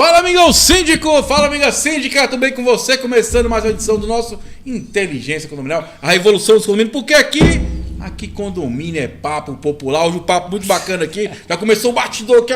Fala, amigão síndico! Fala, amiga síndica! Tudo bem com você? Começando mais uma edição do nosso Inteligência Condominial, a revolução dos condomínios, porque aqui condomínio é papo popular. Hoje um papo muito bacana aqui. Já começou o batidor aqui,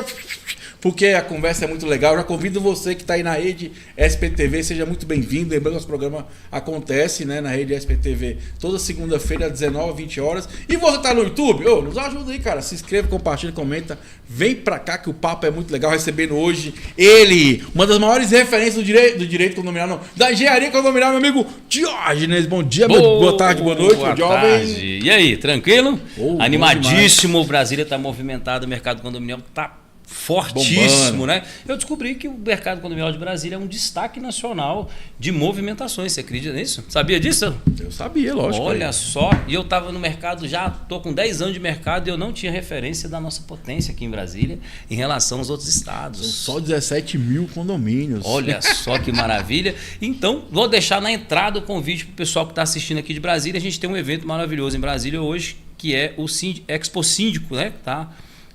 porque a conversa é muito legal. Já convido você que está aí na rede SPTV, seja muito bem-vindo. Lembrando que nosso programa acontece, né, na rede SPTV toda segunda-feira, às 19h, 20 horas. E você está no YouTube? Nos ajuda aí, cara. Se inscreva, compartilha, comenta. Vem pra cá que o papo é muito legal. Recebendo hoje ele, uma das maiores referências do direito condominial, não, da engenharia condominial, meu amigo Diógenes. Bom dia, boa tarde, boa noite, boa tarde. E aí, tranquilo? Animadíssimo. Brasília está movimentado, o mercado condominial está fortíssimo, bombando, né? Eu descobri que o mercado condominial de Brasília é um destaque nacional de movimentações. Você acredita nisso? Sabia disso? Eu sabia, lógico. Olha só, e eu estava no mercado, já estou com 10 anos de mercado e eu não tinha referência da nossa potência aqui em Brasília em relação aos outros estados. São só 17 mil condomínios. Olha só que maravilha. Então, vou deixar na entrada o convite para o pessoal que está assistindo aqui de Brasília. A gente tem um evento maravilhoso em Brasília hoje, que é o Expo Síndico, né? Tá?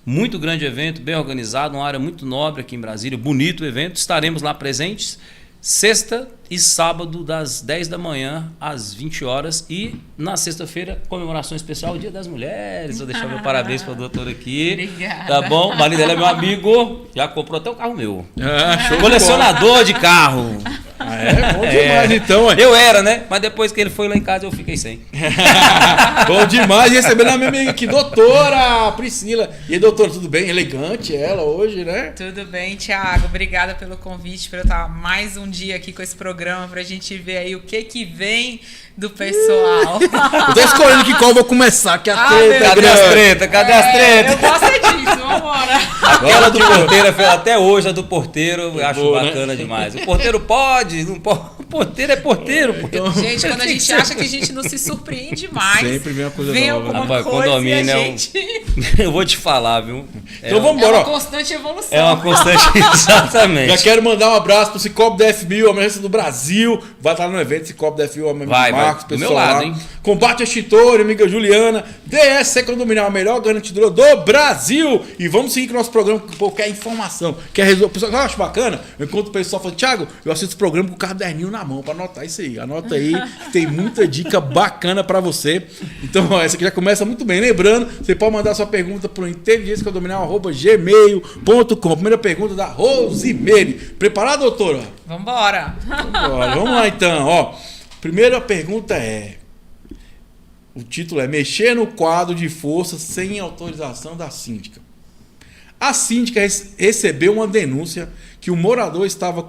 Muito grande evento, bem organizado, uma área muito nobre aqui em Brasília, bonito evento. Estaremos lá presentes sexta e sábado, das 10 da manhã às 20 horas. E na sexta-feira, comemoração especial, Dia das Mulheres. Vou deixar meu parabéns para a doutora aqui. Obrigada. Tá bom? O marido dela é meu amigo, já comprou até o carro meu. Show colecionador de carro. Bom demais então. Eu era, né? Mas depois que ele foi lá em casa eu fiquei sem. Bom demais. Recebendo a minha amiga aqui, doutora Priscila. E aí, doutora, tudo bem? Elegante ela hoje, né? Tudo bem, Thiago. Obrigada pelo convite, por eu estar mais um dia aqui com esse programa, pra gente ver aí o que vem do pessoal. Eu tô escolhendo que qual eu vou começar, que a treta. Cadê as tretas? Cadê as tretas? Eu gosto disso, vambora. Aquela do porteiro, até hoje a do porteiro, eu acho boa, bacana, né? Demais. O porteiro pode, não pode. O porteiro é porteiro. Então, gente, quando a gente acha que a gente não se surpreende mais, sempre vem uma coisa vem nova. alguma Rapaz, coisa condomínio e a é gente... Eu vou te falar, viu? Então vamos É embora. uma constante evolução. É uma constante, exatamente. Já quero mandar um abraço pro Cicobi da FMI, a emergência do Brasil. Vai estar no evento Cicobi da FMI, o amigo Marcos, do pessoal meu lado, lá. hein? Combate extintor, amiga Juliana. DSC Condominial, a melhor garantidora do Brasil. E vamos seguir com o nosso programa, que o povo quer informação, quer resolver. O pessoal, eu acho bacana, eu encontro o pessoal falando, Thiago, eu assisto o programa com o caderninho na mão pra anotar isso aí. Anota aí, que tem muita dica bacana pra você. Então, ó, essa aqui já começa muito bem. Lembrando, você pode mandar sua pergunta pro inteligenciacondominial@gmail.com. Primeira pergunta da Rosemary. Preparada, doutora? Vambora. Vamos lá então, ó. Primeira pergunta o título é mexer no quadro de força sem autorização da síndica. A síndica recebeu uma denúncia que o morador estava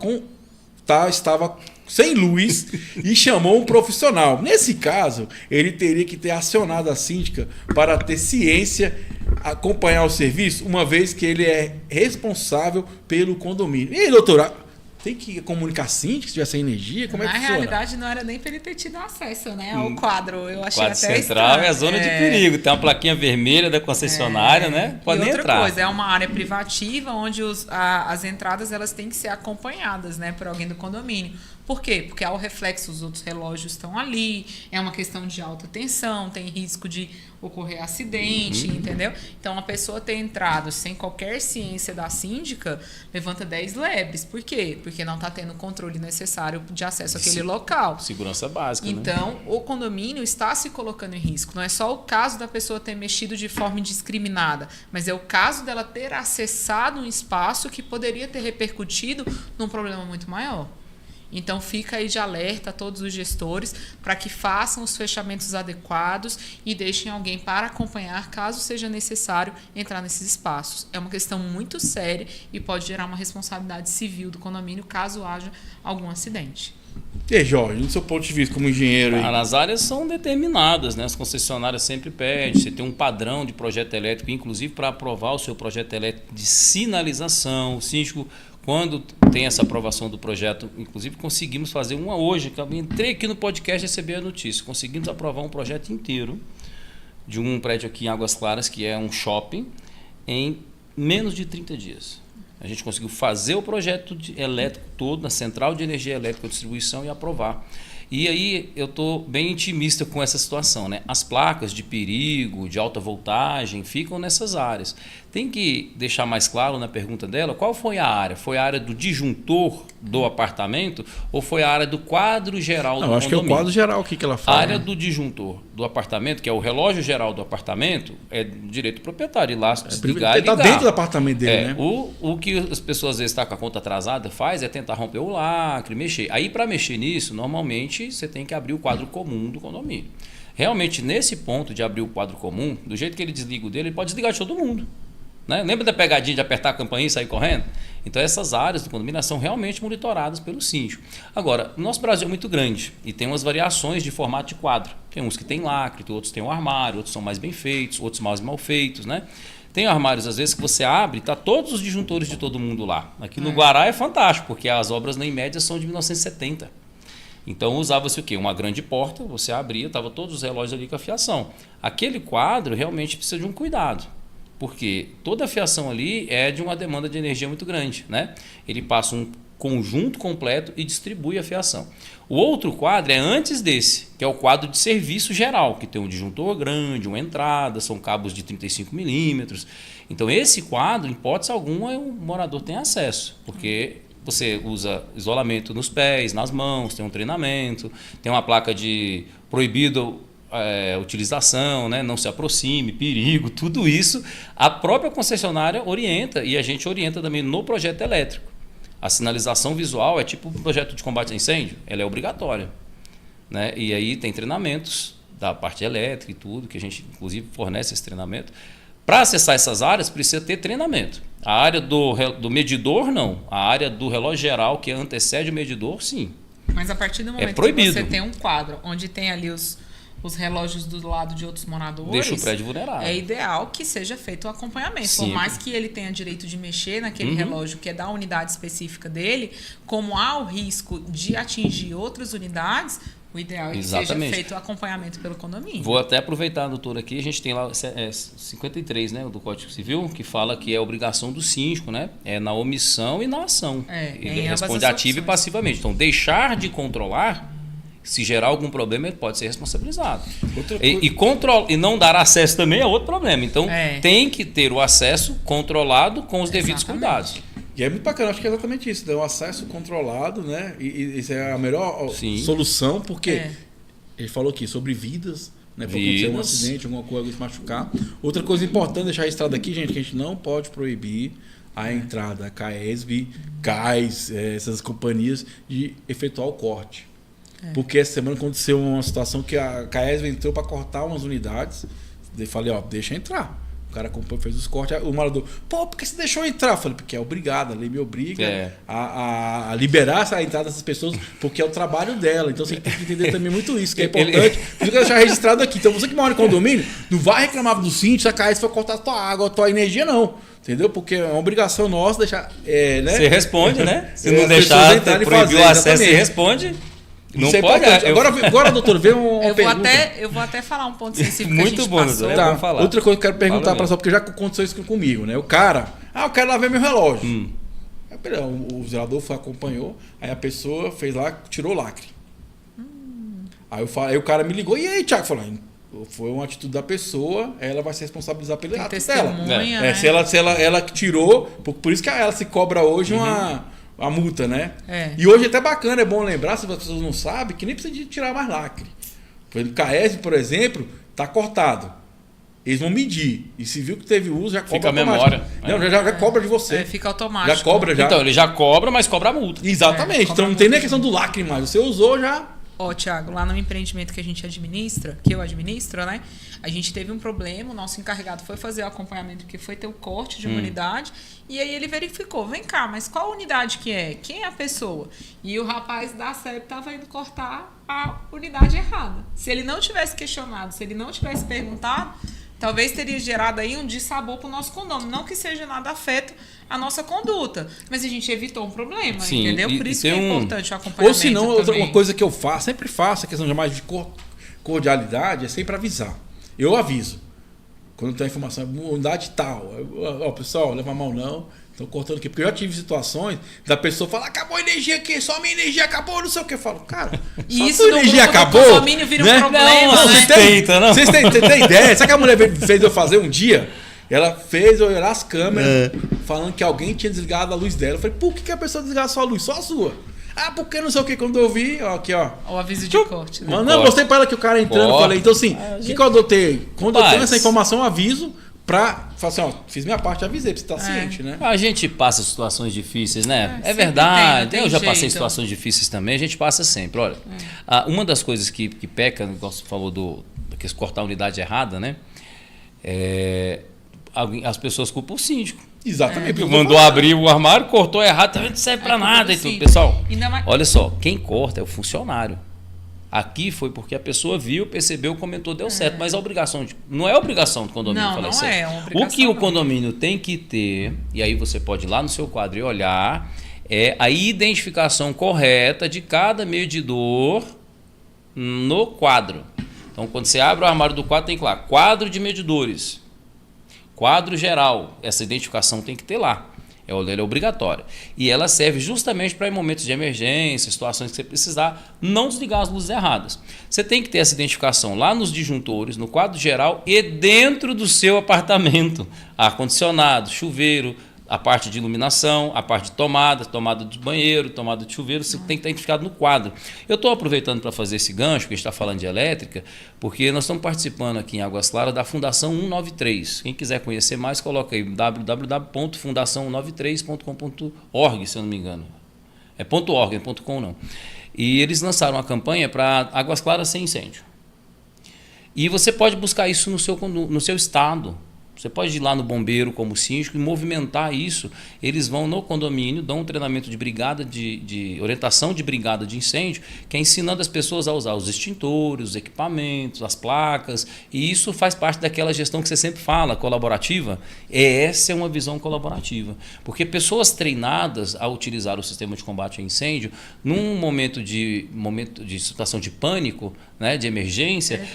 sem luz e chamou um profissional. Nesse caso, ele teria que ter acionado a síndica para ter ciência, acompanhar o serviço, uma vez que ele é responsável pelo condomínio. E aí, doutora, tem que comunicar síndico se tiver sem energia? Como é que funciona? Na realidade, não era nem para ele ter tido acesso, né, ao quadro. Eu achei quadro até central estranho. é a zona de perigo. Tem uma plaquinha vermelha da concessionária, né? Pode nem outra entrar. Coisa, é uma área privativa onde as entradas elas têm que ser acompanhadas, né, por alguém do condomínio. Por quê? Porque ao reflexo os outros relógios estão ali, é uma questão de alta tensão, tem risco de ocorrer acidente, entendeu? Então, a pessoa ter entrado sem qualquer ciência da síndica, levanta 10 lebres. Por quê? Porque não está tendo o controle necessário de acesso àquele local. Segurança básica, então, né? o condomínio está se colocando em risco. Não é só o caso da pessoa ter mexido de forma indiscriminada, mas é o caso dela ter acessado um espaço que poderia ter repercutido num problema muito maior. Então, fica aí de alerta a todos os gestores para que façam os fechamentos adequados e deixem alguém para acompanhar, caso seja necessário, entrar nesses espaços. É uma questão muito séria e pode gerar uma responsabilidade civil do condomínio caso haja algum acidente. E Jorge, do seu ponto de vista como engenheiro aí? As áreas são determinadas, né? As concessionárias sempre pedem, você tem um padrão de projeto elétrico, inclusive para aprovar o seu projeto elétrico de sinalização. O síndico, quando tem essa aprovação do projeto, inclusive conseguimos fazer uma hoje, eu entrei aqui no podcast e recebi a notícia, conseguimos aprovar um projeto inteiro de um prédio aqui em Águas Claras, que é um shopping, em menos de 30 dias. A gente conseguiu fazer o projeto elétrico todo na central de energia elétrica e distribuição e aprovar. E aí eu estou bem intimista com essa situação, né? As placas de perigo, de alta voltagem, ficam nessas áreas. Tem que deixar mais claro na pergunta dela qual foi a área. Foi a área do disjuntor do apartamento ou foi a área do quadro geral do Não, acho condomínio? que é o quadro geral que ela fala. A área do disjuntor do apartamento, que é o relógio geral do apartamento, é direito do proprietário. Ir lá, desligar e Está ligar. dentro do apartamento dele, né? O que as pessoas às vezes estão com a conta atrasada faz é tentar romper o lacre, mexer. Aí para mexer nisso, normalmente você tem que abrir o quadro comum do condomínio. Realmente, nesse ponto de abrir o quadro comum, do jeito que ele desliga o dele, ele pode desligar de todo mundo. Né? Lembra da pegadinha de apertar a campainha e sair correndo? Então essas áreas do condomínio são realmente monitoradas pelo síndico. Agora, o nosso Brasil é muito grande e tem umas variações de formato de quadro. Tem uns que tem lacre, outros têm um armário, outros são mais bem feitos, outros mais mal feitos, né? Tem armários, às vezes, que você abre e está todos os disjuntores de todo mundo lá. Aqui no Guará é fantástico, porque as obras, em média, são de 1970. Então usava-se o quê? Uma grande porta, você abria, estava todos os relógios ali com a fiação. Aquele quadro realmente precisa de um cuidado, porque toda a fiação ali é de uma demanda de energia muito grande, né? Ele passa um conjunto completo e distribui a fiação. O outro quadro é antes desse, que é o quadro de serviço geral, que tem um disjuntor grande, uma entrada, são cabos de 35 milímetros. Então esse quadro, em hipótese alguma, o morador tem acesso, porque você usa isolamento nos pés, nas mãos, tem um treinamento, tem uma placa de proibido utilização, né? Não se aproxime, perigo, tudo isso a própria concessionária orienta e a gente orienta também no projeto elétrico. A sinalização visual é tipo um projeto de combate a incêndio, ela é obrigatória, né? E aí tem treinamentos da parte elétrica e tudo, que a gente inclusive fornece esse treinamento. Para acessar essas áreas precisa ter treinamento. A área do medidor não, a área do relógio geral que antecede o medidor sim. Mas a partir do momento que você tem um quadro onde tem ali os relógios do lado de outros moradores, deixa o prédio vulnerável. É ideal que seja feito o acompanhamento. Sim. Por mais que ele tenha direito de mexer naquele relógio que é da unidade específica dele, como há o risco de atingir outras unidades, o ideal é que seja feito o acompanhamento pelo condomínio. Vou até aproveitar, doutor, aqui, a gente tem lá 53, né, do Código Civil, que fala que é obrigação do síndico, né? É na omissão e na ação. Ele responde ativa e passivamente. Então, deixar de controlar, se gerar algum problema, ele pode ser responsabilizado. E não dar acesso também é outro problema. Então, tem que ter o acesso controlado com os devidos cuidados. E é muito bacana, acho que é exatamente isso, o acesso controlado, né? E isso é a melhor solução, porque ele falou aqui sobre vidas, né? Para acontecer um acidente, alguma coisa, se machucar. Outra coisa importante deixar registrado aqui, gente, que a gente não pode proibir a entrada, a CAESB, CAIS, essas companhias, de efetuar o corte. Porque essa semana aconteceu uma situação que a CAESB entrou para cortar umas unidades. Eu falei, deixa entrar. O cara fez os cortes, o morador, por que você deixou entrar? Eu falei, porque é obrigado, a lei me obriga a liberar essa entrada dessas pessoas, porque é o trabalho dela. Então você tem que entender também muito isso, que é importante. Por isso que eu deixar registrado aqui. Então você que mora em condomínio, não vai reclamar do síndico se a CAESB for cortar a tua água, a tua energia, não. Entendeu? Porque é uma obrigação nossa deixar. Né? Você responde, né? Se não deixar, proibir o acesso, você responde. Não pode. Agora, doutor, vê uma pergunta. Eu vou até falar um ponto sensível muito que a gente bom, passou. Tá. Falar. Outra coisa que eu quero perguntar para só, porque já aconteceu isso aqui né? O cara, eu quero lá ver meu relógio. O zelador acompanhou, aí a pessoa fez lá, tirou o lacre. Aí o cara me ligou, e aí, Thiago? Falou, foi uma atitude da pessoa, ela vai se responsabilizar pelo ato dela. Né? Se ela tirou, por isso que ela se cobra hoje a multa, né? E hoje é até bacana, é bom lembrar, se as pessoas não sabem, que nem precisa de tirar mais lacre. Por exemplo, CAESB, por exemplo, está cortado. Eles vão medir. E se viu que teve uso, já cobra. Fica a memória. Não, já cobra de você. Fica automático. Já cobra, já. Então, ele já cobra, mas cobra a multa. Exatamente. Então não tem nem a questão do lacre mais. Você usou já. Thiago, lá no empreendimento que a gente administra, que eu administro, né? A gente teve um problema, o nosso encarregado foi fazer o acompanhamento, porque foi ter o corte de uma unidade, e aí ele verificou, vem cá, mas qual unidade que é? Quem é a pessoa? E o rapaz da SEB estava indo cortar a unidade errada. Se ele não tivesse questionado, se ele não tivesse perguntado, talvez teria gerado aí um dissabor para o nosso condomínio. Não que seja nada afeto a nossa conduta, mas a gente evitou um problema, entendeu? Por isso que é importante o acompanhamento. Ou se não, uma coisa que eu faço, sempre faço, a questão de mais de cordialidade, é sempre avisar. Eu aviso. quando tem a informação, unidade tal. Ó, pessoal, leva a mão não. Estão cortando aqui. Porque eu já tive situações da pessoa falar, acabou a energia aqui, só a minha energia acabou, não sei o que. Eu falo, cara, e isso só a energia acabou. O condomínio vira um problema. Não, né? Vocês têm ideia? Sabe o que a mulher fez eu fazer um dia? Ela fez eu olhar as câmeras falando que alguém tinha desligado a luz dela. Eu falei, por que a pessoa desligou só a luz? Só a sua. Ah, porque não sei o que. Quando eu vi, ó, aqui, ó. O aviso de corte. Né? Não, eu mostrei pra ela que o cara entrando. Falei, então assim, o que eu adotei? Quando eu tenho essa informação, eu aviso pra falar assim, ó, fiz minha parte, avisei pra você estar ciente, né? A gente passa situações difíceis, né? É sempre verdade. tem Eu já passei jeito. situações difíceis também, a gente passa sempre. Olha, uma das coisas que peca, igual você falou do cortar a unidade errada, né? As pessoas culpam o síndico. Exatamente. Mandou abrir o armário, cortou errado, também não serve pra nada. E tudo. Pessoal, olha só, quem corta é o funcionário. Aqui foi porque a pessoa viu, percebeu, comentou, deu certo. Mas a obrigação, não é obrigação do condomínio falar isso. Não é uma obrigação. O que o condomínio tem que ter, e aí você pode ir lá no seu quadro e olhar, é a identificação correta de cada medidor no quadro. Então, quando você abre o armário do quadro, tem que ir lá, quadro de medidores. Quadro geral, essa identificação tem que ter lá, ela é obrigatória. E ela serve justamente para em momentos de emergência, situações que você precisar, não desligar as luzes erradas. Você tem que ter essa identificação lá nos disjuntores, no quadro geral e dentro do seu apartamento. Ar-condicionado, chuveiro, a parte de iluminação, a parte de tomada de banheiro, tomada de chuveiro, você tem que estar identificado no quadro. Eu estou aproveitando para fazer esse gancho, porque a gente está falando de elétrica, porque nós estamos participando aqui em Águas Claras da Fundação 193. Quem quiser conhecer mais, coloca aí www.fundação193.com.org, se eu não me engano. É .org, não é .com não. E eles lançaram uma campanha para Águas Claras sem incêndio. E você pode buscar isso no seu estado. Você pode ir lá no bombeiro como síndico e movimentar isso. Eles vão no condomínio, dão um treinamento de brigada, de orientação de brigada de incêndio, que é ensinando as pessoas a usar os extintores, os equipamentos, as placas. E isso faz parte daquela gestão que você sempre fala, colaborativa. Essa é uma visão colaborativa. Porque pessoas treinadas a utilizar o sistema de combate a incêndio, num momento de situação de pânico, né, de emergência,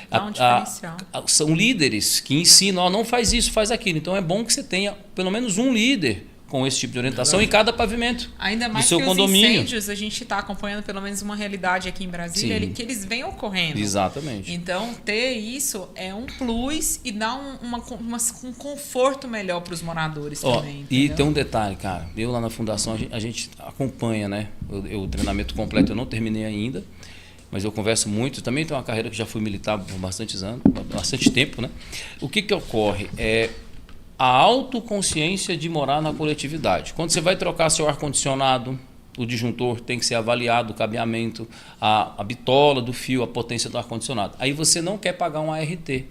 são líderes que ensinam, não faz isso, faz aquilo. Então é bom que você tenha pelo menos um líder com esse tipo de orientação em cada pavimento. Ainda mais do seu que condomínio. Os incêndios, a gente está acompanhando pelo menos uma realidade aqui em Brasília, que eles vêm ocorrendo. Exatamente. Então, ter isso é um plus e dá um conforto melhor para os moradores também. E tem um detalhe, cara. Eu lá na Fundação, a gente acompanha, né? O treinamento completo eu não terminei ainda, mas eu converso muito. Também tenho uma carreira que já fui militar por bastante tempo, né? O que ocorre é a autoconsciência de morar na coletividade. Quando você vai trocar seu ar-condicionado, o disjuntor tem que ser avaliado, o cabeamento, a bitola do fio, a potência do ar-condicionado. Aí você não quer pagar um ART.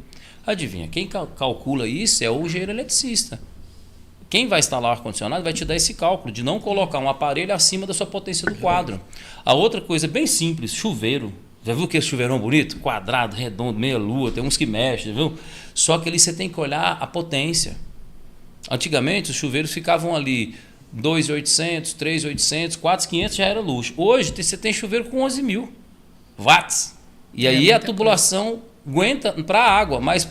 Adivinha, quem calcula isso é o engenheiro eletricista. Quem vai instalar o ar-condicionado vai te dar esse cálculo de não colocar um aparelho acima da sua potência do quadro. A outra coisa bem simples, chuveiro. Já viu que esse chuveirão bonito? Quadrado, redondo, meia lua, tem uns que mexem, viu? Só que ali você tem que olhar a potência. Antigamente os chuveiros ficavam ali 2.800, 3.800, 4.500 já era luxo. Hoje você tem chuveiro com 11.000 watts. E aí a tubulação aguenta para a água, mas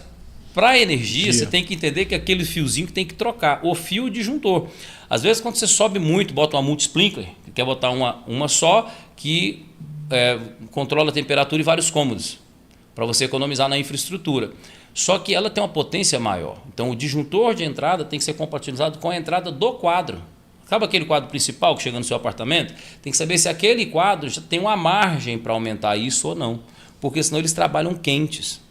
para a energia você tem que entender que aquele fiozinho que tem que trocar, o fio disjuntor. Às vezes quando você sobe muito, bota uma multi-sprinkler, quer botar uma só que controla a temperatura e vários cômodos, para você economizar na infraestrutura. Só que ela tem uma potência maior. Então o disjuntor de entrada tem que ser compatibilizado com a entrada do quadro. Sabe aquele quadro principal que chega no seu apartamento? Tem que saber se aquele quadro já tem uma margem para aumentar isso ou não. Porque senão eles trabalham quentes.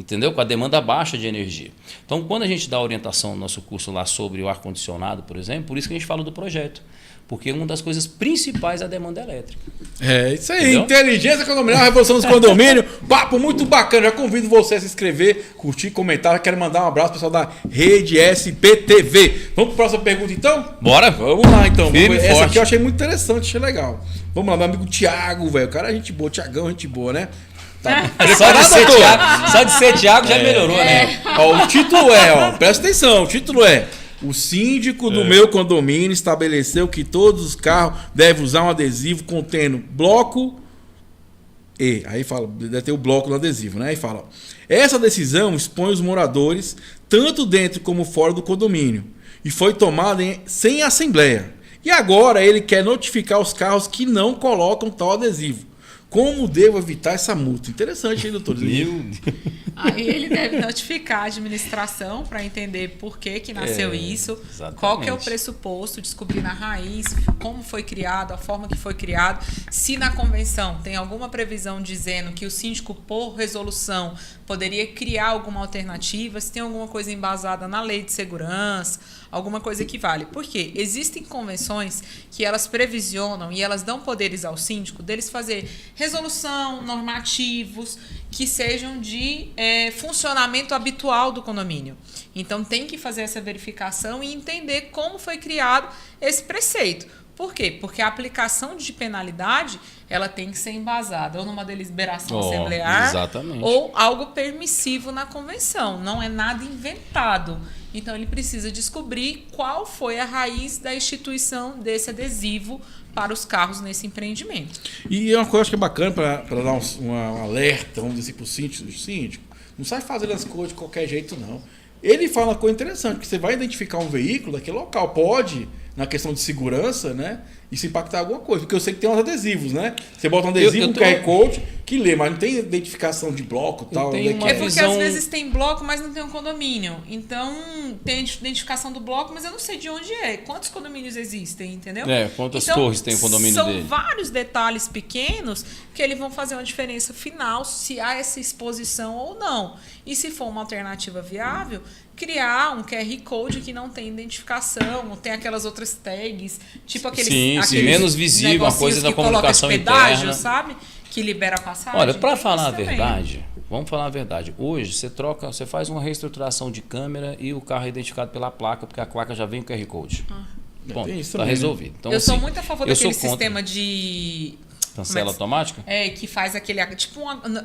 Entendeu? Com a demanda baixa de energia. Então, quando a gente dá orientação no nosso curso lá sobre o ar-condicionado, por exemplo, por isso que a gente fala do projeto. Porque uma das coisas principais é a demanda elétrica. É isso aí, entendeu? Inteligência condominial, revolução dos condomínios. Papo muito bacana. Já convido você a se inscrever, curtir, comentar. Quero mandar um abraço pessoal da Rede SPTV. Vamos para a próxima pergunta então? Bora! Vamos lá então. Essa forte. aqui eu achei muito interessante, achei legal. Vamos lá, meu amigo Thiago, velho. O cara é gente boa, Thiagão, gente boa, né? Tá. Só de ser Thiago já melhorou, né? Ó, o título presta atenção, o título é: o síndico do meu condomínio estabeleceu que todos os carros devem usar um adesivo contendo bloco E. Aí fala, deve ter o bloco no adesivo, né? Aí fala: ó, Essa decisão expõe os moradores tanto dentro como fora do condomínio e foi tomada sem assembleia. E agora ele quer notificar os carros que não colocam tal adesivo. Como devo evitar essa multa? Interessante, hein, doutor? Aí ele deve notificar a administração para entender por que nasceu isso, exatamente. Qual que é o pressuposto, descobrir na raiz como foi criado, a forma que foi criado. Se na convenção tem alguma previsão dizendo que o síndico, por resolução, poderia criar alguma alternativa, se tem alguma coisa embasada na lei de segurança, alguma coisa que vale. Por quê? Existem convenções que elas previsionam e elas dão poderes ao síndico deles fazer resolução, normativos que sejam de funcionamento habitual do condomínio. Então tem que fazer essa verificação e entender como foi criado esse preceito. Por quê? Porque a aplicação de penalidade ela tem que ser embasada ou numa deliberação assemblear exatamente. ou algo permissivo na convenção. Não é nada inventado. Então ele precisa descobrir qual foi a raiz da instituição desse adesivo para os carros nesse empreendimento. E é uma coisa que é bacana para dar um alerta, vamos dizer, para o síndico. Não sai fazendo as coisas de qualquer jeito, não. Ele fala uma coisa interessante, que você vai identificar um veículo daquele local. Pode, na questão de segurança, né? Isso impactar alguma coisa. Porque eu sei que tem uns adesivos, né? Você bota um adesivo, um QR Code, que lê, mas não tem identificação de bloco e tal. Tem uma É porque visão... às vezes tem bloco, mas não tem um condomínio. Então, tem a identificação do bloco, mas eu não sei de onde é. Quantos condomínios existem, entendeu? Quantas então, torres tem o condomínio dele? São vários detalhes pequenos que eles vão fazer uma diferença final se há essa exposição ou não. E se for uma alternativa viável, criar um QR Code que não tem identificação, ou tem aquelas outras tags, tipo aqueles menos visível, uma coisa da comunicação pedágio, interna. sabe? Que libera a passagem. Olha, para falar a verdade, vamos falar a verdade. Hoje você faz uma reestruturação de câmera e o carro é identificado pela placa, porque a placa já vem com QR Code. Bom, está resolvido. Então, eu sou muito a favor daquele sistema de... Cancela automática? Que faz aquele... Tipo,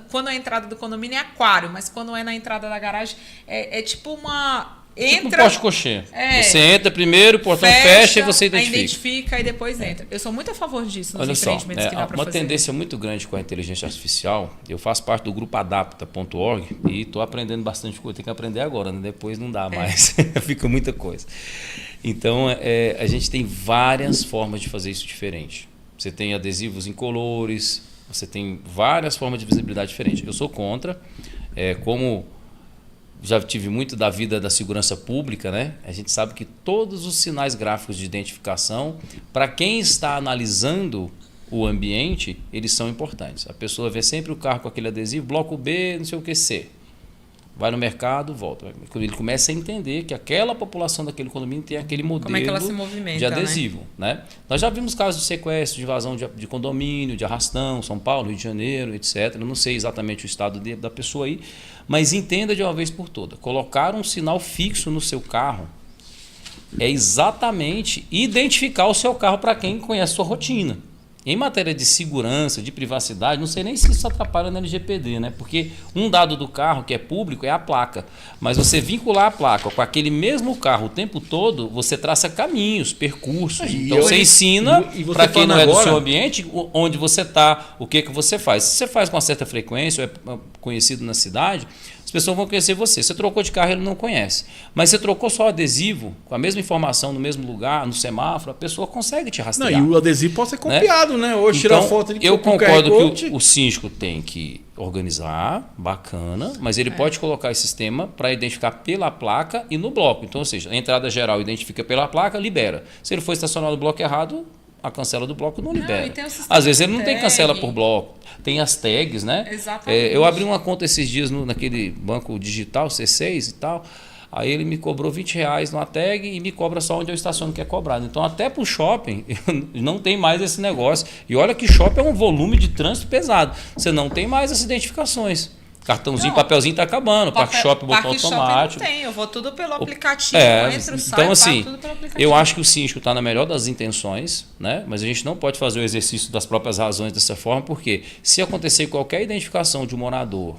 quando a entrada do condomínio é aquário, mas quando é na entrada da garagem, é tipo uma... Tipo um poste cochê. Você entra primeiro, o portão fecha e você identifica. Identifica e depois entra. Eu sou muito a favor disso nos empreendimentos que dá para fazer. Uma tendência muito grande com a inteligência artificial. Eu faço parte do grupo adapta.org e estou aprendendo bastante coisa. Tenho que aprender agora, né? Depois não dá mais. Fica muita coisa. Então, a gente tem várias formas de fazer isso diferente. Você tem adesivos incolores, você tem várias formas de visibilidade diferentes. Eu sou contra, como já tive muito da vida da segurança pública, né? A gente sabe que todos os sinais gráficos de identificação, para quem está analisando o ambiente, eles são importantes. A pessoa vê sempre o carro com aquele adesivo, bloco B, não sei o que, C. Vai no mercado, volta. Ele começa a entender que aquela população daquele condomínio tem aquele modelo como é que ela se movimenta, de adesivo. Né? Nós já vimos casos de sequestro, de invasão de condomínio, de arrastão, São Paulo, Rio de Janeiro, etc. Eu não sei exatamente o estado da pessoa aí, mas entenda de uma vez por todas. Colocar um sinal fixo no seu carro é exatamente identificar o seu carro para quem conhece a sua rotina. Em matéria de segurança, de privacidade, não sei nem se isso atrapalha na LGPD, né? Porque um dado do carro que é público é a placa. Mas você vincular a placa com aquele mesmo carro o tempo todo, você traça caminhos, percursos. Então você ensina para quem não é do seu ambiente onde você está, o que você faz. Se você faz com uma certa frequência, ou é conhecido na cidade, as pessoas vão conhecer você. Você trocou de carro, ele não conhece. Mas você trocou só o adesivo, com a mesma informação, no mesmo lugar, no semáforo, a pessoa consegue te rastrear. Não, e o adesivo pode ser copiado, né? Hoje então, tirar foto de eu concordo que o síndico tem que organizar, bacana, mas ele pode colocar esse sistema para identificar pela placa e no bloco. Então, ou seja, a entrada geral identifica pela placa, libera. Se ele for estacionar no bloco errado, a cancela do bloco não libera. Às vezes ele não tem cancela por bloco. Tem as tags, né? Exatamente. Eu abri uma conta esses dias naquele banco digital, C6 e tal. Aí ele me cobrou R$20 numa tag e me cobra só onde eu estaciono que é cobrado. Então até para o shopping não tem mais esse negócio. E olha que shopping é um volume de trânsito pesado. Você não tem mais as identificações. Cartãozinho, papelzinho está acabando. Parque Shopping, botão automático. Não tem, eu vou tudo pelo aplicativo. Entro, saio, então, assim, tudo pelo aplicativo. Eu acho que o síndico está na melhor das intenções, né? Mas a gente não pode fazer o exercício das próprias razões dessa forma, porque se acontecer qualquer identificação de um morador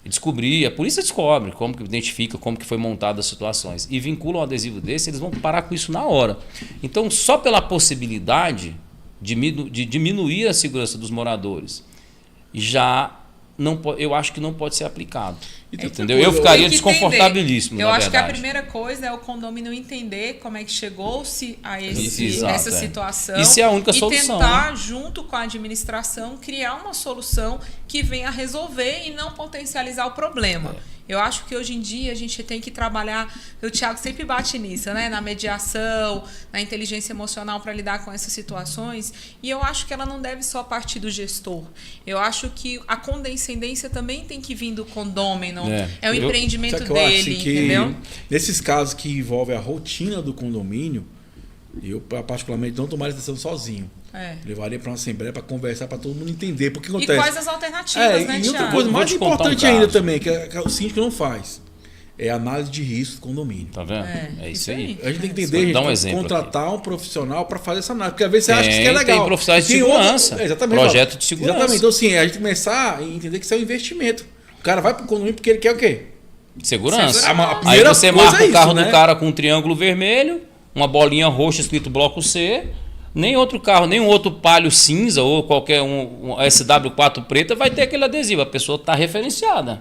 e descobrir, a polícia descobre como que identifica, como que foi montada as situações e vincula um adesivo desse, eles vão parar com isso na hora. Então, só pela possibilidade de diminuir a segurança dos moradores, já eu acho que não pode ser aplicado. Então, entendeu? Eu ficaria Tem que desconfortabilíssimo, Eu na acho que a verdade. primeira coisa é o condomínio entender como é que chegou-se a Exato, essa é. situação. Isso é a única e solução, tentar, junto com a administração, criar uma solução que venha a resolver e não potencializar o problema. Eu acho que hoje em dia a gente tem que trabalhar, o Thiago sempre bate nisso, né? Na mediação, na inteligência emocional para lidar com essas situações. E eu acho que ela não deve só partir do gestor. Eu acho que a condescendência também tem que vir do condômino. É o empreendimento Sabe que eu acho dele, que entendeu? nesses casos que envolvem a rotina do condomínio, eu particularmente não tomaria decisão sozinho. Levaria para uma assembleia para conversar, para todo mundo entender. Porque E acontece. quais as alternativas, né, E outra Thiago? coisa Vou mais te contar um importante ainda caso. também, que o síndico não faz, é a análise de risco do condomínio. Tá vendo? É isso aí. A gente tem que Vou entender, dar um gente, exemplo contratar um profissional para fazer essa análise. Porque às vezes você acha que isso é legal. Tem profissionais de Tem segurança. outro- exatamente, Projeto de segurança. Exatamente. Então, assim, a gente começar a entender que isso é um investimento. O cara vai para o condomínio porque ele quer o quê? Segurança. A Aí primeira você coisa marca é o carro isso, né? do cara com um triângulo vermelho, uma bolinha roxa escrito bloco C. Nem outro carro, nem um outro Palio cinza ou qualquer um SW4 preta vai ter aquele adesivo. A pessoa está referenciada.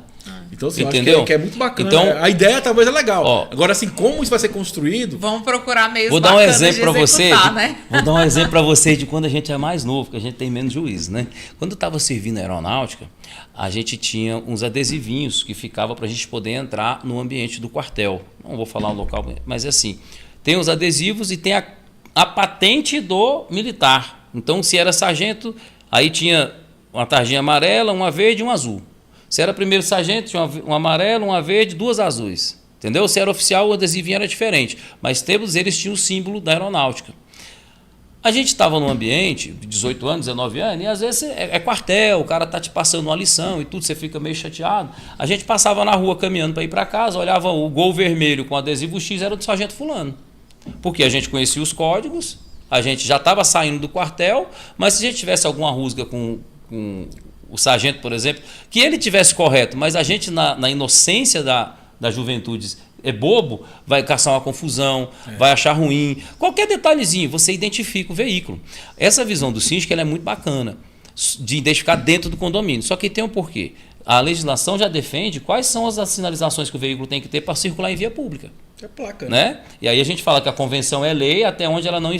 Então, assim, eu acho Entendeu? que é muito bacana. Então, a ideia talvez é legal. ó, Agora, assim, como isso vai ser construído... Vamos procurar meios Vou dar um bacanas exemplo de para você. executar, né? Vou dar um exemplo para você de quando a gente é mais novo, que a gente tem menos juízo, né? Quando eu estava servindo a aeronáutica, a gente tinha uns adesivinhos que ficava para a gente poder entrar no ambiente do quartel. Não vou falar o local, mas é assim. Tem os adesivos e tem a patente do militar. Então, se era sargento, aí tinha uma tarjinha amarela, uma verde e um azul. Se era primeiro sargento, tinha um amarelo, uma verde, duas azuis. Entendeu? Se era oficial, o adesivinho era diferente. Mas todos eles tinham o símbolo da aeronáutica. A gente estava num ambiente de 18 anos, 19 anos, e às vezes é quartel, o cara tá te passando uma lição e tudo, você fica meio chateado. A gente passava na rua caminhando para ir para casa, olhava o gol vermelho com adesivo X, era do sargento fulano. Porque a gente conhecia os códigos, a gente já estava saindo do quartel, mas se a gente tivesse alguma rusga com o sargento, por exemplo, que ele tivesse correto, mas a gente na inocência da juventude é bobo, vai caçar uma confusão, vai achar ruim. Qualquer detalhezinho, você identifica o veículo. Essa visão do síndico ela é muito bacana, de identificar dentro do condomínio. Só que tem um porquê. A legislação já defende quais são as sinalizações que o veículo tem que ter para circular em via pública. É placa, Né? E aí a gente fala que a convenção é lei até onde ela não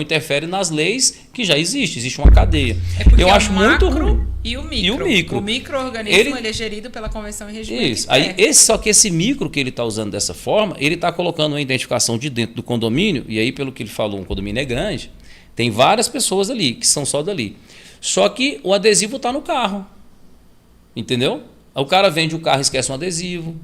interfere nas leis que já existem. Existe uma cadeia. É porque eu é acho o muito macro ruim. e o micro. E o micro. O micro-organismo ele é gerido pela Convenção e Regimento Isso. Aí, Interno. só que esse micro que ele está usando dessa forma, ele está colocando uma identificação de dentro do condomínio, e aí, pelo que ele falou, um condomínio é grande, tem várias pessoas ali, que são só dali. Só que o adesivo está no carro. Entendeu? O cara vende o carro e esquece um adesivo.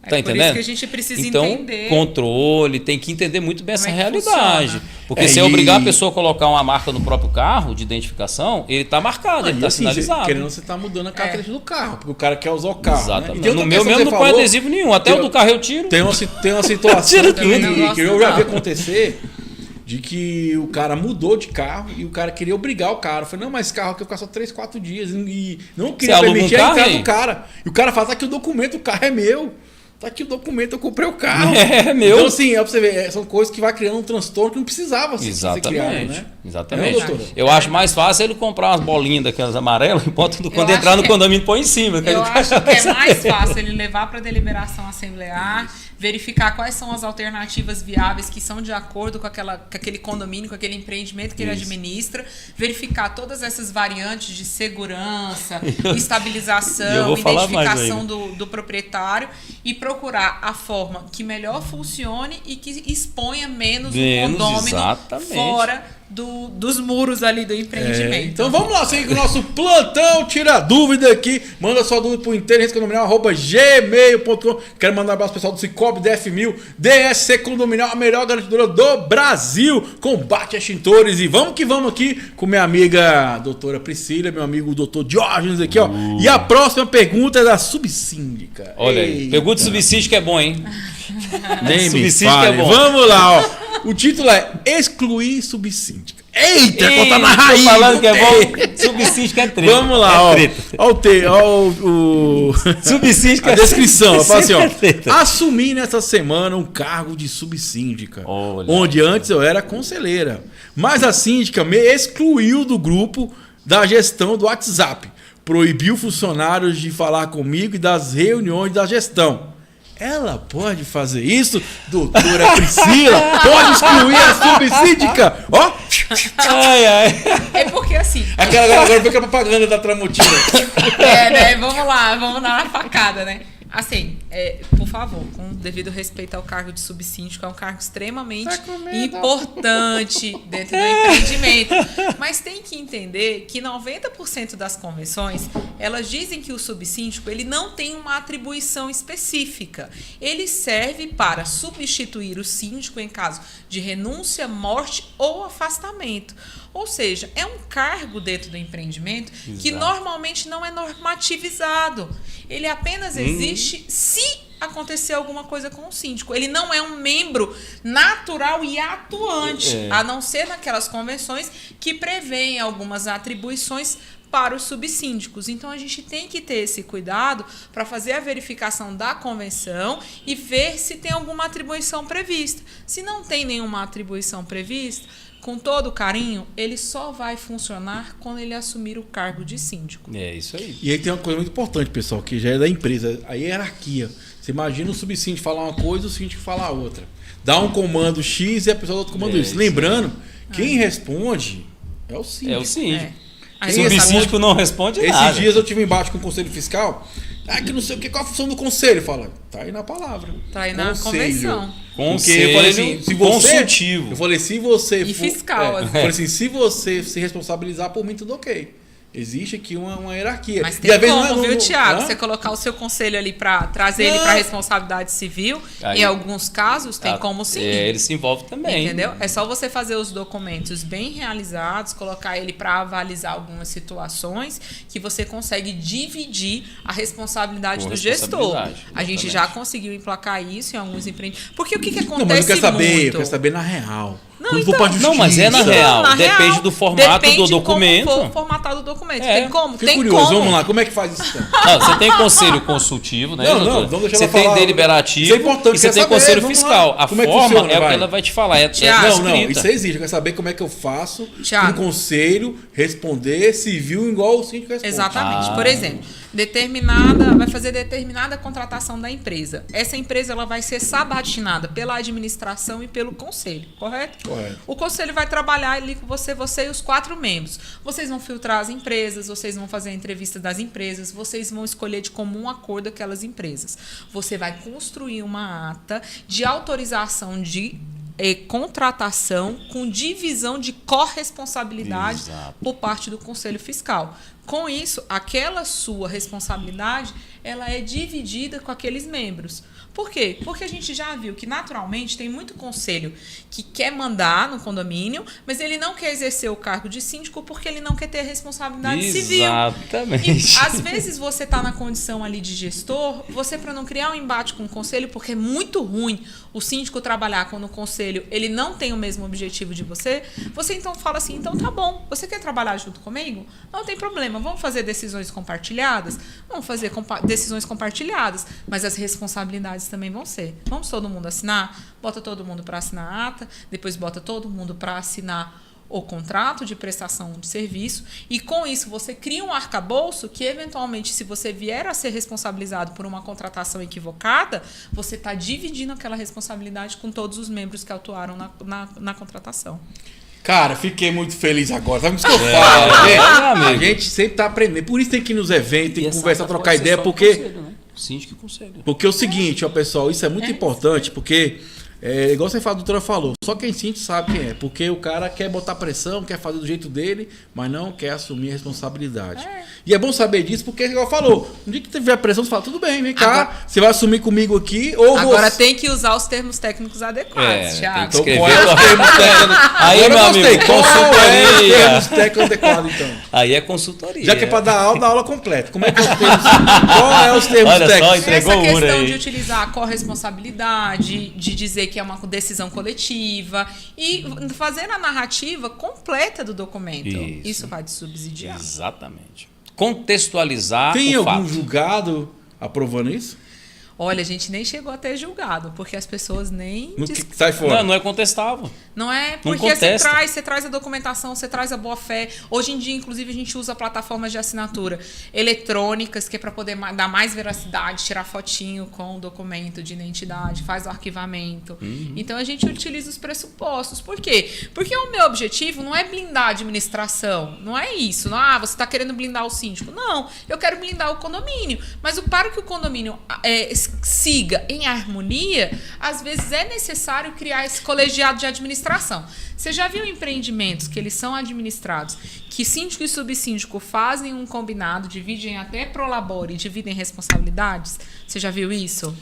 Tá por entendendo? isso que a gente precisa então, entender controle, tem que entender muito bem como essa é que realidade. funciona. Porque se obrigar a pessoa a colocar uma marca no próprio carro de identificação, ele está marcado, ele está sinalizado. Querendo, você tá mudando a característica do carro, porque o cara quer usar o carro. Exatamente. Né? E tem outra No meu questão mesmo que não você põe falou, adesivo nenhum, até tem- o do carro eu tiro. Tem uma situação Tira tudo. que eu já vi acontecer de que o cara mudou de carro e o cara queria obrigar o cara. Eu falei, não, mas esse carro aqui eu ficar só 3, 4 dias. E não queria aluga um permitir a carro, entrada hein? do cara. E o cara fala, tá aqui o documento, o carro é meu. Tá aqui o documento, eu comprei o carro. É meu. Então, assim, é pra você ver, são coisas que vai criando um transtorno que não precisava ser criado, né? Exatamente. Não, doutora? Eu acho mais fácil ele comprar umas bolinhas daquelas amarelas e bota quando acho entrar no que condomínio põe em cima. Eu acho que é mais fácil ele levar para deliberação assemblear, verificar quais são as alternativas viáveis que são de acordo com aquele condomínio, com aquele empreendimento que ele administra, verificar todas essas variantes de segurança, estabilização, identificação do proprietário e procurar a forma que melhor funcione e que exponha menos o condômino exatamente. fora dos muros ali do empreendimento. Então vamos lá, seguir com o nosso plantão, tira dúvida aqui, manda sua dúvida pro inteligênciacondominial@gmail.com. Quero mandar um abraço pro pessoal do Cicobi, DF1000, DSC Condominial, a melhor garantidora do Brasil, combate a extintores. E vamos que vamos aqui com minha amiga doutora Priscila, meu amigo doutor Diógenes aqui, ó. E a próxima pergunta é da subsíndica. Olha aí, Eita. pergunta subsídio que é bom, hein? Nem me Subsíndica fale. é bom. Vamos lá, ó. O título é Excluir Subsíndica. Eita, contar na Tô raiz. falando que é botei. bom. Subsídio que é treta. Vamos lá, é ó. treta. Ó, o Subsídio que a é descrição, ó, fala assim, ó. é treta. Assumi nessa semana um cargo de subsíndica, Olha. onde antes eu era conselheira. Mas a síndica me excluiu do grupo da gestão do WhatsApp, proibiu funcionários de falar comigo e das reuniões da gestão. Ela pode fazer isso, doutora Priscila? Pode excluir a subsíndica? Ó! Ai, ai. É porque assim. Agora foi aquela propaganda da Tramontina. Né? Vamos lá, vamos dar uma facada, né? Assim, por favor, com devido respeito ao cargo de subsíndico, é um cargo extremamente importante dentro do empreendimento. Mas tem que entender que 90% das convenções, elas dizem que o subsíndico ele não tem uma atribuição específica. Ele serve para substituir o síndico em caso de renúncia, morte ou afastamento. Ou seja, é um cargo dentro do empreendimento que normalmente não é normativizado. Ele apenas existe se acontecer alguma coisa com o síndico. Ele não é um membro natural e atuante, a não ser naquelas convenções que prevêem algumas atribuições para os subsíndicos. Então, a gente tem que ter esse cuidado para fazer a verificação da convenção e ver se tem alguma atribuição prevista. Se não tem nenhuma atribuição prevista, com todo carinho, ele só vai funcionar quando ele assumir o cargo de síndico. É isso aí. E aí tem uma coisa muito importante, pessoal, que já é da empresa, a hierarquia. Você imagina o subsíndico falar uma coisa, o síndico falar outra. Dá um comando X e a pessoa do outro comando Y. Lembrando, quem responde é o síndico. É o síndico. Aí, O subsíndico não responde nada. Esses dias eu tive embaixo com o Conselho Fiscal. Que não sei o que, qual a função do conselho? Fala, tá aí na palavra. Tá aí na convenção. Conselho eu falei assim, se você, consultivo. Eu falei, se você... E fiscal. Eu falei assim, se você se responsabilizar por mim, tudo ok. Existe aqui uma hierarquia. Mas tem como, viu, Thiago? Você colocar o seu conselho ali para trazer ele para a responsabilidade civil, aí, em alguns casos, tem como sim. Ele se envolve também. Entendeu? É só você fazer os documentos bem realizados, colocar ele para avalizar algumas situações que você consegue dividir a responsabilidade do gestor. A gente já conseguiu emplacar isso em alguns empreendimentos. Porque o que acontece não, mas eu quero saber, muito? Eu quero saber na real. Não, então, não, mas é na real. Depende do formato do documento. Como for formatado o documento. Tem como? Fiquei curioso, vamos lá. Como é que faz isso? Não, você tem conselho consultivo, né? Não, vamos deixar você tem falar. deliberativo Isso é importante, e você tem conselho fiscal. A como forma funciona, é o que ela vai te falar. Não, isso existe. Eu quero saber como é que eu faço um conselho responder civil igual o síndico responde. Exatamente. Por exemplo, vai fazer determinada contratação da empresa. Essa empresa ela vai ser sabatinada pela administração e pelo conselho, correto? Correto. O conselho vai trabalhar ali com você e os 4 membros. Vocês vão filtrar as empresas, vocês vão fazer a entrevista das empresas, vocês vão escolher de comum acordo aquelas empresas. Você vai construir uma ata de autorização de contratação com divisão de corresponsabilidade por parte do Conselho Fiscal. Com isso, aquela sua responsabilidade ela é dividida com aqueles membros. Por quê? Porque a gente já viu que, naturalmente, tem muito conselho que quer mandar no condomínio, mas ele não quer exercer o cargo de síndico porque ele não quer ter responsabilidade civil. Exatamente. E, às vezes, você está na condição ali de gestor, você, para não criar um embate com o conselho, porque é muito ruim o síndico trabalhar quando o conselho ele não tem o mesmo objetivo de você então fala assim, então tá bom, você quer trabalhar junto comigo? Não tem problema, vamos fazer decisões compartilhadas? Vamos fazer decisões compartilhadas, mas as responsabilidades também vão ser. Vamos todo mundo assinar? Bota todo mundo para assinar a ata, depois bota todo mundo para assinar o contrato de prestação de serviço e com isso você cria um arcabouço que eventualmente se você vier a ser responsabilizado por uma contratação equivocada, você está dividindo aquela responsabilidade com todos os membros que atuaram na contratação. Cara, fiquei muito feliz agora. Sabe o que eu falo? A gente sempre está aprendendo. Por isso tem que ir nos eventos, tem que conversar, trocar ideia, porque... Conselho, né? Síndico e conselho. Porque é o seguinte, ó, pessoal, isso é muito importante, porque... igual você fala, a doutora falou, só quem sente sabe quem é, porque o cara quer botar pressão, quer fazer do jeito dele, mas não quer assumir a responsabilidade. E é bom saber disso, porque igual falou, um dia que tiver pressão, você fala, tudo bem, vem cá, agora, você vai assumir comigo aqui, ou agora tem que usar os termos técnicos adequados, Thiago. Então, qual é os termos técnicos? Aí, meu amigo, consultoria. Termos técnicos adequados, então. Aí é consultoria. Já que é para dar aula, dá aula completa. Como é que é os termos? Qual é os termos técnicos? Só entregou essa questão aí. De utilizar a corresponsabilidade, de dizer que é uma decisão coletiva e fazer a narrativa completa do documento. Isso vai te subsidiar. Exatamente. Contextualizar Tem o algum fato. julgado aprovando isso? Olha, a gente nem chegou a ter julgado, porque as pessoas nem... Sai fora. Não é contestável. Não é? Não Porque contesta. você traz a documentação, você traz a boa-fé. Hoje em dia, inclusive, a gente usa plataformas de assinatura eletrônicas, que é para poder dar mais veracidade, tirar fotinho com o documento de identidade, faz o arquivamento. Então, a gente utiliza os pressupostos. Por quê? Porque o meu objetivo não é blindar a administração. Não é isso. Não, você está querendo blindar o síndico. Não, eu quero blindar o condomínio. Mas para que o condomínio siga em harmonia, às vezes é necessário criar esse colegiado de administração. Você já viu empreendimentos que eles são administrados, que síndico e subsíndico fazem um combinado, dividem até prolabore e dividem responsabilidades? Você já viu isso?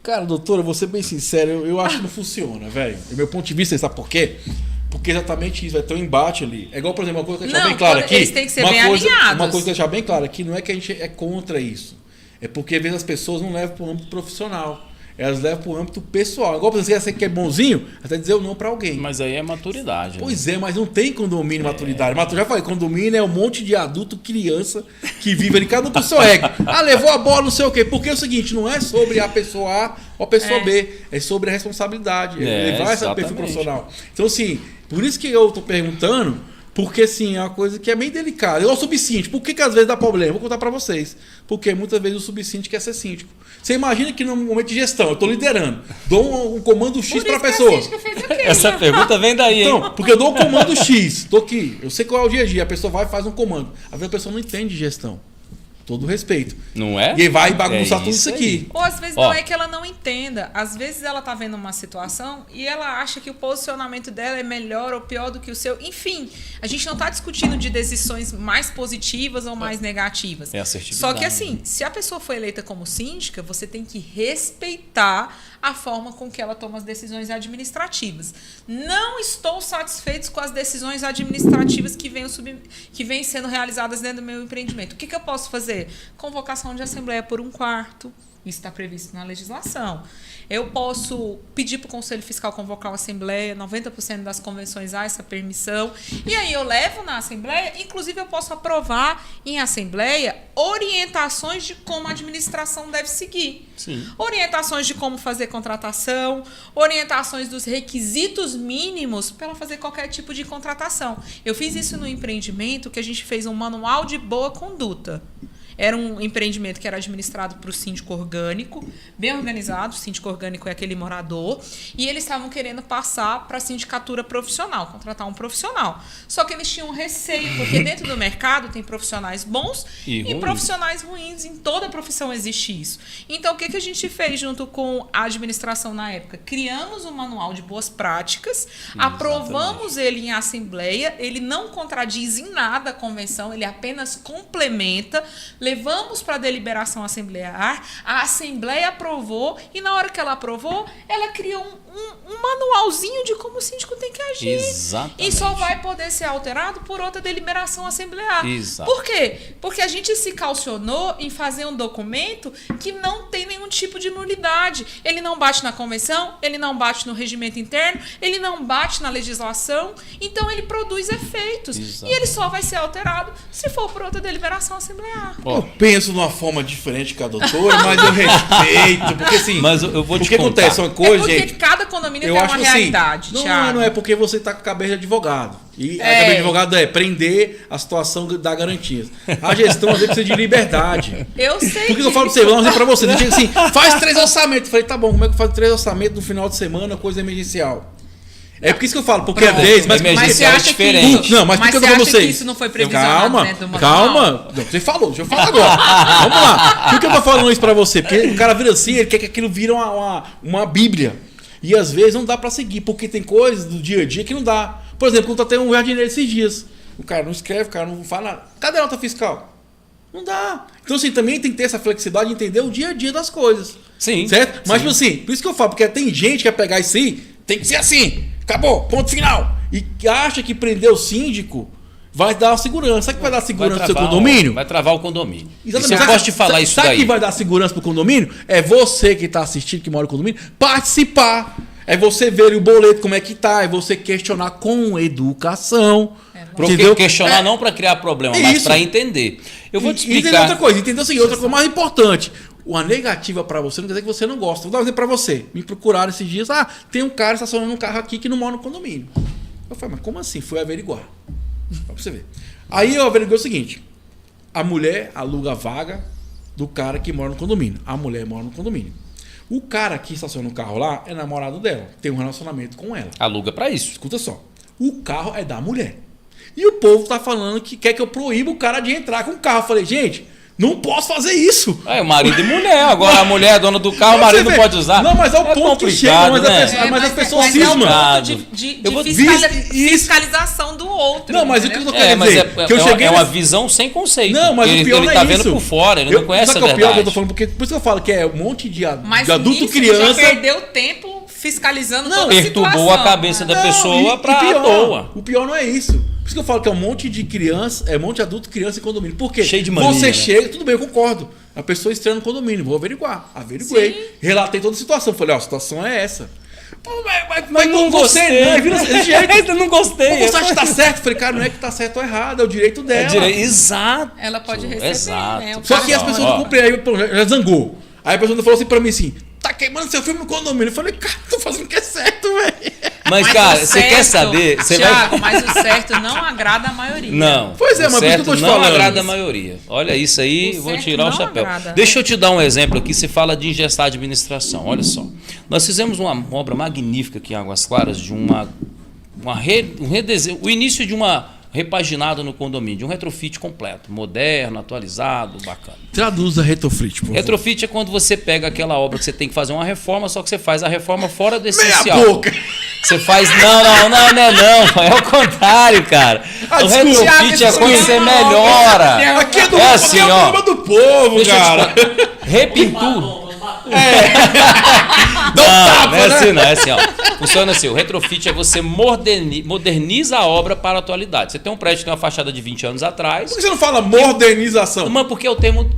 Cara, doutora, vou ser bem sincero, eu acho que não funciona, velho. Do meu ponto de vista, sabe por quê? Porque exatamente isso, vai ter um embate ali. É igual, por exemplo, uma coisa que eu deixar bem claro aqui. Eles têm que ser bem alinhados. Uma coisa que eu deixar bem claro aqui, não é que a gente é contra isso. É porque às vezes as pessoas não levam para o âmbito profissional. Elas levam para o âmbito pessoal. Igual por exemplo, você que é bonzinho, até dizer o não para alguém. Mas aí é maturidade. Pois é, mas não tem condomínio maturidade. Mas eu já falei, condomínio é um monte de adulto, criança, que vive ali, cada um com o seu ego. Levou a bola, não sei o quê. Porque é o seguinte, não é sobre a pessoa A ou a pessoa B. É sobre a responsabilidade. Levar esse perfil profissional. Então, assim, por isso que eu estou perguntando, porque, assim, é uma coisa que é meio delicada. Igual o subsíndico. Por que às vezes dá problema? Vou contar para vocês. Porque muitas vezes o subsíndico quer ser síndico. Você imagina que no momento de gestão, eu estou liderando, dou um comando X para a pessoa. Essa pergunta vem daí, hein? Então, porque eu dou um comando X, estou aqui, eu sei qual é o dia a dia, a pessoa vai e faz um comando. Às vezes a pessoa não entende de gestão. Todo respeito. Não é? E aí vai bagunçar tudo isso aqui. Ou às vezes não é que ela não entenda. Às vezes ela tá vendo uma situação e ela acha que o posicionamento dela é melhor ou pior do que o seu. Enfim, a gente não tá discutindo de decisões mais positivas ou mais negativas. É assertividade. Só que assim, se a pessoa foi eleita como síndica, você tem que respeitar a forma com que ela toma as decisões administrativas. Não estou satisfeito com as decisões administrativas que vêm sendo realizadas dentro do meu empreendimento. O que eu posso fazer? Convocação de assembleia por 1/4. Isso está previsto na legislação. Eu posso pedir para o Conselho Fiscal convocar uma assembleia, 90% das convenções há essa permissão. E aí eu levo na assembleia, inclusive eu posso aprovar em assembleia orientações de como a administração deve seguir. Sim. Orientações de como fazer contratação, orientações dos requisitos mínimos para ela fazer qualquer tipo de contratação. Eu fiz isso no empreendimento que a gente fez um manual de boa conduta. Era um empreendimento que era administrado por síndico orgânico, bem organizado. O síndico orgânico é aquele morador. E eles estavam querendo passar para a sindicatura profissional, contratar um profissional. Só que eles tinham receio, porque dentro do mercado tem profissionais bons e profissionais ruins. Em toda profissão existe isso. Então, o que a gente fez junto com a administração na época? Criamos um manual de boas práticas, aprovamos ele em assembleia, ele não contradiz em nada a convenção, ele apenas complementa. Levamos para a deliberação assemblear, a Assembleia aprovou e na hora que ela aprovou, ela criou um manualzinho de como o síndico tem que agir. Exatamente. E só vai poder ser alterado por outra deliberação assemblear. Exato. Por quê? Porque a gente se calcionou em fazer um documento que não tem nenhum tipo de nulidade. Ele não bate na convenção, ele não bate no regimento interno, ele não bate na legislação, então ele produz efeitos. Exato. E ele só vai ser alterado se for por outra deliberação assemblear. Eu penso de uma forma diferente que a doutora, mas eu respeito, porque assim... Mas eu vou te porque contar. acontece uma coisa, porque gente... cada condomínio eu tem acho uma assim, realidade, Thiago. não é porque você está com a cabeça de advogado. E a cabeça de advogado é prender a situação da garantia. A gestão, às vezes, precisa de liberdade. Eu sei. Por que eu falo pra você? Vamos dizer pra você. Não tinha assim, faz 3 orçamentos. Eu falei, tá bom, como é que eu faço 3 orçamentos no final de semana, coisa emergencial? É por isso que eu falo, porque às vezes... Mas você acha diferente. que isso, não, mas por que eu dou vocês? Que isso não foi previsionado dentro do manual? Calma. Não, você falou, deixa eu falar agora. Vamos lá. Por que eu tô falando isso pra você? Porque o cara vira assim, ele quer que aquilo vire uma bíblia. E às vezes não dá pra seguir, porque tem coisas do dia a dia que não dá. Por exemplo, quando eu tenho um jardineiro esses dias. O cara não escreve, o cara não fala nada. Cadê a nota fiscal? Não dá. Então, assim, também tem que ter essa flexibilidade de entender o dia a dia das coisas. Sim. Certo? Mas, Sim. assim, por isso que eu falo, porque tem gente que quer pegar isso aí, tem que ser assim. Acabou, ponto final. E acha que prender o síndico vai dar segurança. Sabe que vai dar segurança pro seu condomínio? Vai travar o condomínio. Exatamente. Isso eu posso te falar isso daí. Sabe que vai dar segurança pro condomínio? É você que está assistindo, que mora no condomínio, participar. É você ver o boleto como é que tá, é você questionar com educação. Entendeu? Questionar não para criar problema, mas para entender. Eu vou te explicar. Entender outra coisa, entendeu o seguinte, outra coisa mais importante. uma negativa pra você não quer dizer que você não gosta. Vou dar um exemplo pra você. Me procuraram esses dias. Tem um cara estacionando um carro aqui que não mora no condomínio. Eu falei, mas como assim? Fui averiguar. Pra você ver. Aí eu averiguei o seguinte. A mulher aluga a vaga do cara que mora no condomínio. A mulher mora no condomínio. O cara que estaciona o carro lá é namorado dela. Tem um relacionamento com ela. Aluga pra isso. Escuta só. O carro é da mulher. E o povo tá falando que quer que eu proíba o cara de entrar com o carro. Eu falei, gente, não posso fazer isso. É, o marido e mulher. Agora a mulher é dona do carro, o marido não pode usar. Não, mas é o ponto que chega. Mas as pessoas cismam. Fiscalização do outro. Não, mas o que eu tô querendo dizer? É uma visão sem conceito. Não, mas o pior ele não é tá isso. vendo por fora, ele não conhece a verdade. Pior que eu tô falando, porque por isso que eu falo que é um monte de adulto nisso, criança. Já perdeu tempo fiscalizando toda a situação. Perturbou a cabeça da pessoa pra toa. O pior não é isso. Por isso que eu falo que é um monte de criança, é um monte de adulto, criança em condomínio. Por quê? Cheio de mania, você né? chega, tudo bem, eu concordo. A pessoa estranha no condomínio, vou averiguar. Averiguei. Sim. Relatei toda a situação. Falei, a situação é essa. Pô, mas não gostei, não. Vira desse jeito. Eu não gostei. Você acha que tá certo? Falei, cara, não é que tá certo ou errado, é o direito dela. Exato. Ela pode receber, exato. né? Só que as pessoas não cumpriram, aí já zangou. Aí a pessoa falou assim pra mim assim, tá queimando seu filme no condomínio. Eu falei, cara, tô fazendo o que é certo, velho. Mas cara, você quer saber? Thiago, mas o certo não agrada a maioria. Não. Pois é, mas por isso que eu tô te falando. Não agrada a maioria. Olha isso aí, vou tirar o chapéu. Agrada. Deixa eu te dar um exemplo aqui, se fala de engessar a administração. Olha só. Nós fizemos uma obra magnífica aqui em Águas Claras, de um redesenho, o início de uma repaginada no condomínio, de um retrofit completo, moderno, atualizado, bacana. Traduza retrofit, por favor. Retrofit é quando você pega aquela obra que você tem que fazer uma reforma, só que você faz a reforma fora do essencial. Meia boca! Você faz. Não. É o contrário, cara. O retrofit é quando você melhora. Aqui é do assim, ó. do povo, cara. Repintura. Não é assim, não. É assim, ó. Funciona assim. O retrofit é você moderniza a obra para a atualidade. Você tem um prédio que tem uma fachada de 20 anos atrás. Por que você não fala modernização? Mas porque é o termo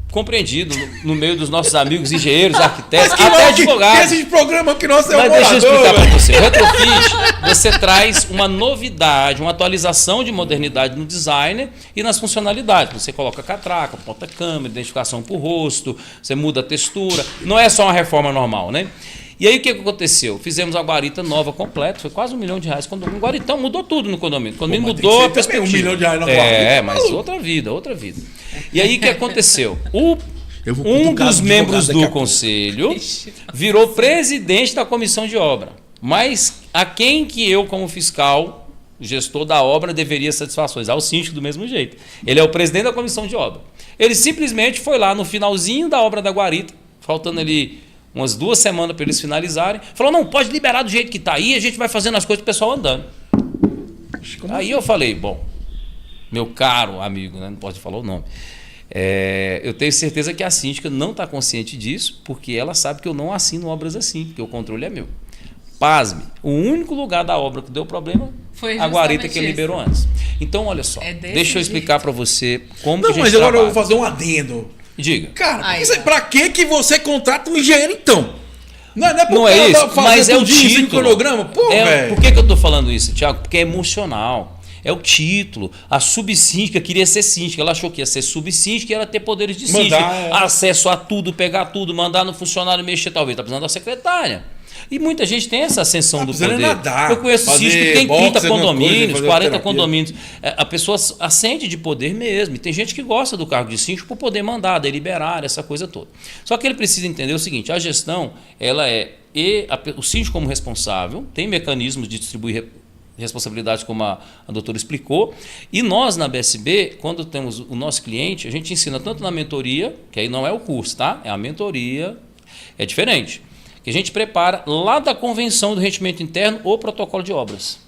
compreendido no meio dos nossos amigos engenheiros, arquitetos, mas até advogados. Esse programa que nós Mas deixa eu explicar para você. O retrofit, você traz uma novidade, uma atualização de modernidade no design e nas funcionalidades. Você coloca catraca, porta-câmera, identificação por rosto, você muda a textura. Não é só uma reforma normal, né? E aí o que aconteceu? Fizemos uma guarita nova completa, foi quase R$1 milhão. Um guaritão, mudou tudo no condomínio. O condomínio mudou a perspectiva. R$1 milhão na guarita. Mas outra vida. E aí o que aconteceu? Um dos membros do conselho virou presidente da comissão de obra. Mas a quem que eu, como fiscal, gestor da obra, deveria satisfações? Ao síndico do mesmo jeito. Ele é o presidente da comissão de obra. Ele simplesmente foi lá no finalzinho da obra da guarita, faltando ali umas 2 semanas para eles finalizarem, falou, não, pode liberar do jeito que está aí, a gente vai fazendo as coisas para o pessoal andando. Aí eu falei, bom, meu caro amigo, né, não pode falar o nome, eu tenho certeza que a síndica não está consciente disso, porque ela sabe que eu não assino obras assim, porque o controle é meu. Pasme, o único lugar da obra que deu problema foi a guarita que ele liberou antes. Então, olha só, deixa eu explicar para você como que a gente mas agora trabalha. Eu vou fazer um adendo. Diga. Cara, pra que você contrata um engenheiro então? Não é isso, mas é o título. Cronograma? Pô, por que eu estou falando isso, Thiago? Porque é emocional. É o título. A subsíndica queria ser síndica. Ela achou que ia ser subsíndica e ia ter poderes de síndica. Acesso a tudo, pegar tudo, mandar no funcionário mexer, talvez. Está precisando da secretária. E muita gente tem essa ascensão do poder. Eu conheço síndico que tem 30 condomínios, 40 condomínios. A pessoa ascende de poder mesmo. E tem gente que gosta do cargo de síndico por poder mandar, deliberar, essa coisa toda. Só que ele precisa entender o seguinte, a gestão, ela o síndico como responsável, tem mecanismos de distribuir responsabilidades, como a doutora explicou. E nós, na BSB, quando temos o nosso cliente, a gente ensina tanto na mentoria, que aí não é o curso, tá? É a mentoria, é diferente. Que a gente prepara lá da convenção do rendimento interno o protocolo de obras.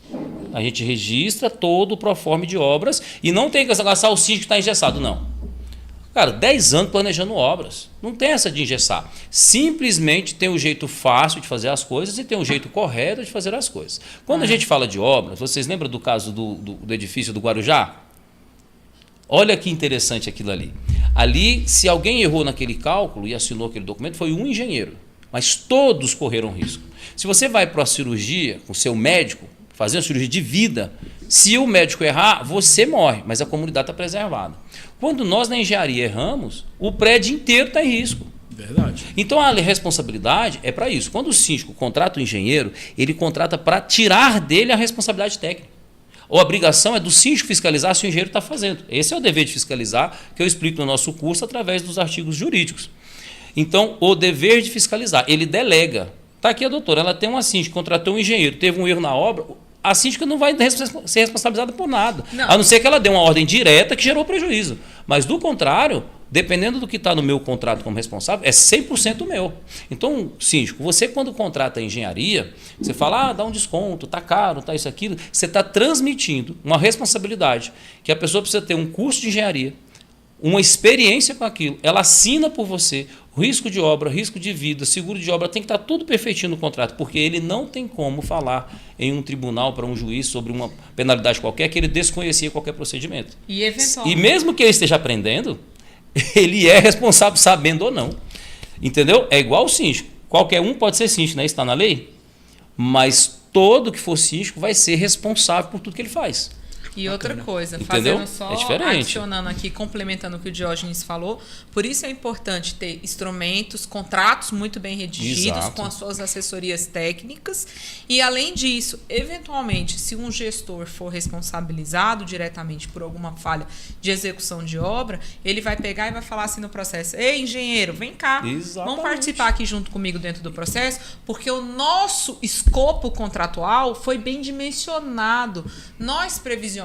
A gente registra todo o proforme de obras e não tem que gastar o síndico que está engessado, não. Cara, 10 anos planejando obras. Não tem essa de engessar. Simplesmente tem um jeito fácil de fazer as coisas e tem um jeito correto de fazer as coisas. Quando a gente fala de obras, vocês lembram do caso do edifício do Guarujá? Olha que interessante aquilo ali. Ali, se alguém errou naquele cálculo e assinou aquele documento, foi um engenheiro. Mas todos correram risco. Se você vai para a cirurgia com o seu médico, fazer uma cirurgia de vida, se o médico errar, você morre, mas a comunidade está preservada. Quando nós na engenharia erramos, o prédio inteiro está em risco. Verdade. Então a responsabilidade é para isso. Quando o síndico contrata o engenheiro, ele contrata para tirar dele a responsabilidade técnica. A obrigação é do síndico fiscalizar se o engenheiro está fazendo. Esse é o dever de fiscalizar, que eu explico no nosso curso através dos artigos jurídicos. Então, o dever de fiscalizar, ele delega. Está aqui a doutora, ela tem uma síndica, contratou um engenheiro, teve um erro na obra, a síndica não vai ser responsabilizada por nada. Não. A não ser que ela dê uma ordem direta que gerou prejuízo. Mas, do contrário, dependendo do que está no meu contrato como responsável, é 100% meu. Então, síndico, você quando contrata a engenharia, você fala, dá um desconto, tá caro, tá isso, aquilo. Você está transmitindo uma responsabilidade que a pessoa precisa ter um curso de engenharia, uma experiência com aquilo, ela assina por você, risco de obra, risco de vida, seguro de obra, tem que estar tudo perfeitinho no contrato, porque ele não tem como falar em um tribunal para um juiz sobre uma penalidade qualquer que ele desconhecia qualquer procedimento. E mesmo que ele esteja aprendendo, ele é responsável sabendo ou não. Entendeu? É igual o síndico. Qualquer um pode ser síndico, né? Está na lei, mas todo que for síndico vai ser responsável por tudo que ele faz. E outra coisa, Entendeu? fazendo só, É diferente. adicionando aqui, complementando o que o Diógenes falou, por isso é importante ter instrumentos, contratos muito bem redigidos, Exato. com as suas assessorias técnicas, e além disso, eventualmente, se um gestor for responsabilizado diretamente por alguma falha de execução de obra, ele vai pegar e vai falar assim no processo, ei, engenheiro, vem cá, Exatamente. vamos participar aqui junto comigo dentro do processo, porque o nosso escopo contratual foi bem dimensionado, nós previsionamos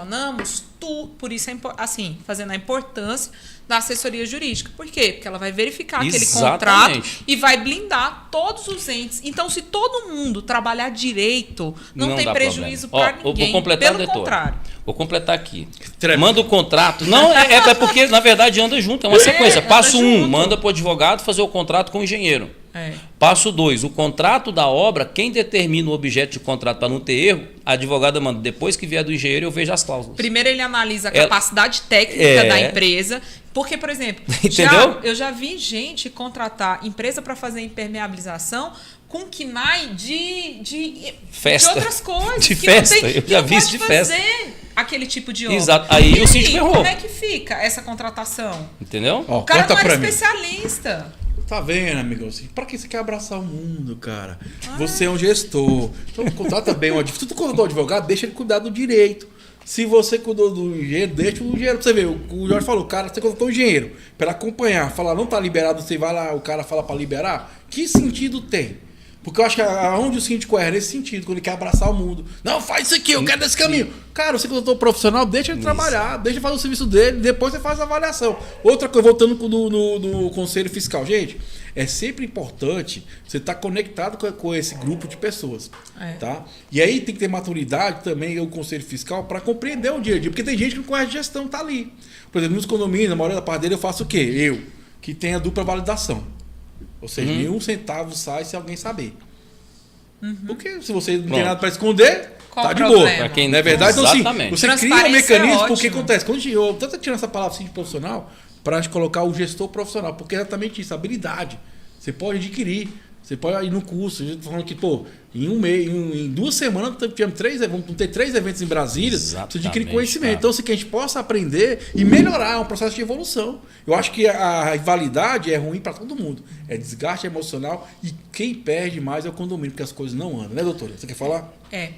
por isso, assim, fazendo a importância da assessoria jurídica. Por quê? Porque ela vai verificar aquele Exatamente. contrato e vai blindar todos os entes. Então, se todo mundo trabalhar direito, não tem dá prejuízo problema. para ninguém. Vou completar, Pelo doutor. contrário. Vou completar aqui. Treme. Manda o contrato. Não, é porque, na verdade, anda junto. É uma sequência. anda Passo 1, junto. manda para o advogado fazer o contrato com o engenheiro. É. Passo 2, o contrato da obra, quem determina o objeto de contrato para não ter erro, a advogada manda. Depois que vier do engenheiro, eu vejo as cláusulas. Primeiro ele analisa a capacidade técnica da empresa. Porque, por exemplo, Entendeu? eu já vi gente contratar empresa para fazer impermeabilização com KNAI de Festa. de outras coisas. De que festa. Não tem, Eu que já não vi isso pode de festa. fazer aquele tipo de obra. Exato. Aí o síndico errou. Como é que fica essa contratação? Entendeu? Ó, O cara conta não é pra mim. especialista. Tá vendo, amigão? Assim, pra que você quer abraçar o mundo, cara? Você é um gestor. Então, contrata bem um advogado. Se tu contratou um advogado, deixa ele cuidar do direito. Se você cuidou do engenheiro, deixa o engenheiro pra você ver. O Jorge falou, cara, você contratou um engenheiro pra acompanhar. Falar, não tá liberado, você vai lá, o cara fala pra liberar. Que sentido tem? Porque eu acho que aonde o síndico erra nesse sentido, quando ele quer abraçar o mundo. Não, faz isso aqui, eu quero desse caminho. Cara, você contratou um profissional, deixa ele trabalhar, deixa ele fazer o serviço dele, depois você faz a avaliação. Outra coisa, voltando no conselho fiscal. Gente, é sempre importante você estar conectado com esse grupo de pessoas. Tá? E aí tem que ter maturidade também, o conselho fiscal, para compreender o dia a dia. Porque tem gente que não conhece gestão, tá ali. Por exemplo, nos condomínios, na maioria da parte dele, eu faço o quê? Eu, que tenho a dupla validação. Ou seja, nenhum centavo sai se alguém saber. Porque se você não tem nada para esconder, Qual tá o de problema? boa. Pra quem- Não é verdade? Então, Exatamente. você cria um Transparência mecanismo, é porque ótimo. acontece. Quando eu tanto tirando essa palavra assim, de profissional, para a gente colocar o gestor profissional, porque é exatamente isso, habilidade. Você pode adquirir. Você pode ir no curso. A gente tá falando que, pô, em um mês, em 2 semanas, tivemos vamos ter 3 eventos em Brasília. Exatamente, Precisa adquirir conhecimento. cara. Então, assim, que a gente possa aprender e melhorar, é um processo de evolução. Eu acho que a rivalidade é ruim para todo mundo. É desgaste emocional e quem perde mais é o condomínio, porque as coisas não andam, né, doutora? Você quer falar?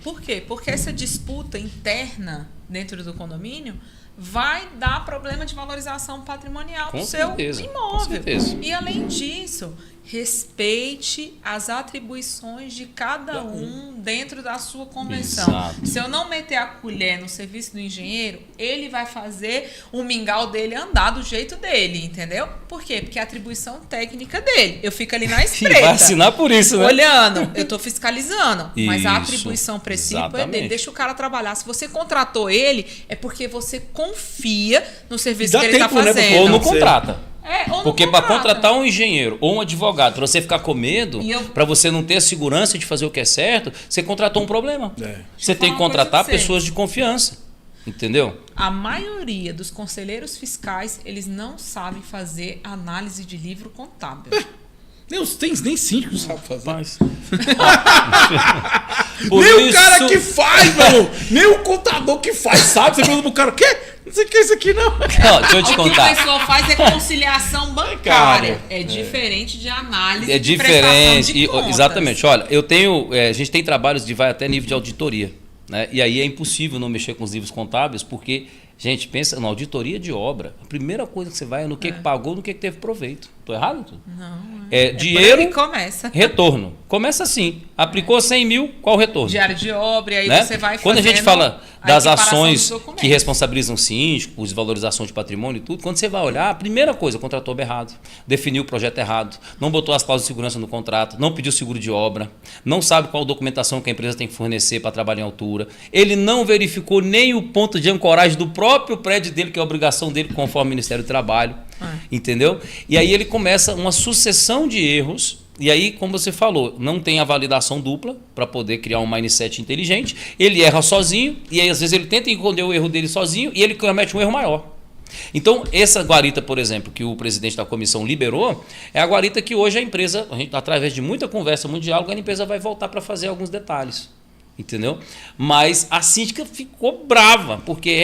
Por quê? Porque essa disputa interna dentro do condomínio vai dar problema de valorização patrimonial Com do seu certeza, imóvel. com certeza. E além disso, respeite as atribuições de cada um dentro da sua convenção. Exato. Se eu não meter a colher no serviço do engenheiro, ele vai fazer o mingau dele andar do jeito dele, entendeu? Por quê? Porque é a atribuição técnica dele. Eu fico ali na E espreita. vai assinar por isso, né? Olhando, eu estou fiscalizando, mas a Isso, atribuição princípio é exatamente. dele. Deixa o cara trabalhar. Se você contratou ele, é porque você confia no serviço Dá que ele está tempo, né, fazendo. Ou não Você- contrata. Ou não Porque para contrata. contratar um engenheiro ou um advogado, para você ficar com medo, E eu- para você não ter a segurança de fazer o que é certo, você contratou um problema. É. Você tem que falar uma coisa contratar pra você. pessoas de confiança. Entendeu? A maioria dos conselheiros fiscais, eles não sabem fazer análise de livro contábil. Nem síndico sabe fazer. Por Nem o isso- cara que faz, meu irmão. Nem o contador que faz, sabe? Você pergunta pro cara, o quê? Não sei o que é isso aqui, não. Ó, deixa eu te O que a contar. pessoa faz é conciliação bancária. É diferente de análise É de prestação diferente. de contas. Exatamente. Olha, a gente tem trabalhos de vai até nível de auditoria. Né? E aí é impossível não mexer com os livros contábeis, porque, gente, pensa na auditoria de obra. A primeira coisa que você vai é no que pagou, no que teve proveito. Tô errado? Tudo? Não. É dinheiro, E começa. retorno. Começa assim. Aplicou 100 mil, qual o retorno? Diário de obra, e aí Né? você vai Quando a gente fazendo fala a das equiparação ações dos documentos. que responsabilizam o síndico, desvalorização de patrimônio e tudo, quando você vai olhar, a primeira coisa, contratou errado, definiu o projeto errado, não botou as cláusulas de segurança no contrato, não pediu seguro de obra, não sabe qual documentação que a empresa tem que fornecer para trabalhar em altura, ele não verificou nem o ponto de ancoragem do próprio prédio dele, que é a obrigação dele conforme o Ministério do Trabalho, entendeu? E aí ele começa uma sucessão de erros. E aí, como você falou, não tem a validação dupla para poder criar um mindset inteligente. Ele erra sozinho e aí, às vezes, ele tenta esconder o erro dele sozinho e ele comete um erro maior. Então, essa guarita, por exemplo, que o presidente da comissão liberou, é a guarita que hoje a empresa, através de muita conversa, muito diálogo, a empresa vai voltar para fazer alguns detalhes. Entendeu? Mas a síndica ficou brava, porque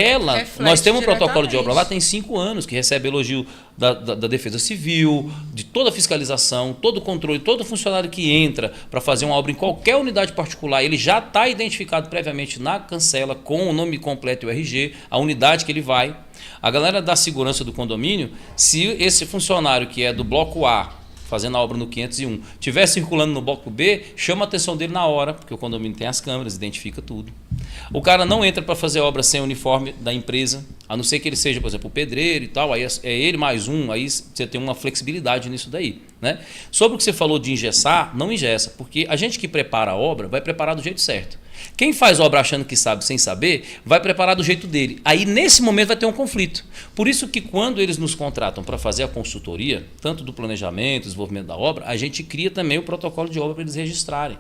nós temos um protocolo de obra lá, tem 5 anos, que recebe elogio da Defesa Civil, de toda a fiscalização, todo o controle, todo funcionário que entra para fazer uma obra em qualquer unidade particular, ele já está identificado previamente na cancela, com o nome completo e o RG, a unidade que ele vai. A galera da segurança do condomínio, se esse funcionário que é do bloco A, fazendo a obra no 501, estiver circulando no bloco B, chama a atenção dele na hora, porque o condomínio tem as câmeras, identifica tudo. O cara não entra para fazer obra sem o uniforme da empresa, a não ser que ele seja, por exemplo, o pedreiro e tal, aí é ele mais um, aí você tem uma flexibilidade nisso daí. Né? Sobre o que você falou de engessar, não engessa, porque a gente que prepara a obra vai preparar do jeito certo. Quem faz obra achando que sabe sem saber, vai preparar do jeito dele. Aí, nesse momento, vai ter um conflito. Por isso que quando eles nos contratam para fazer a consultoria, tanto do planejamento, desenvolvimento da obra, a gente cria também o protocolo de obra para eles registrarem.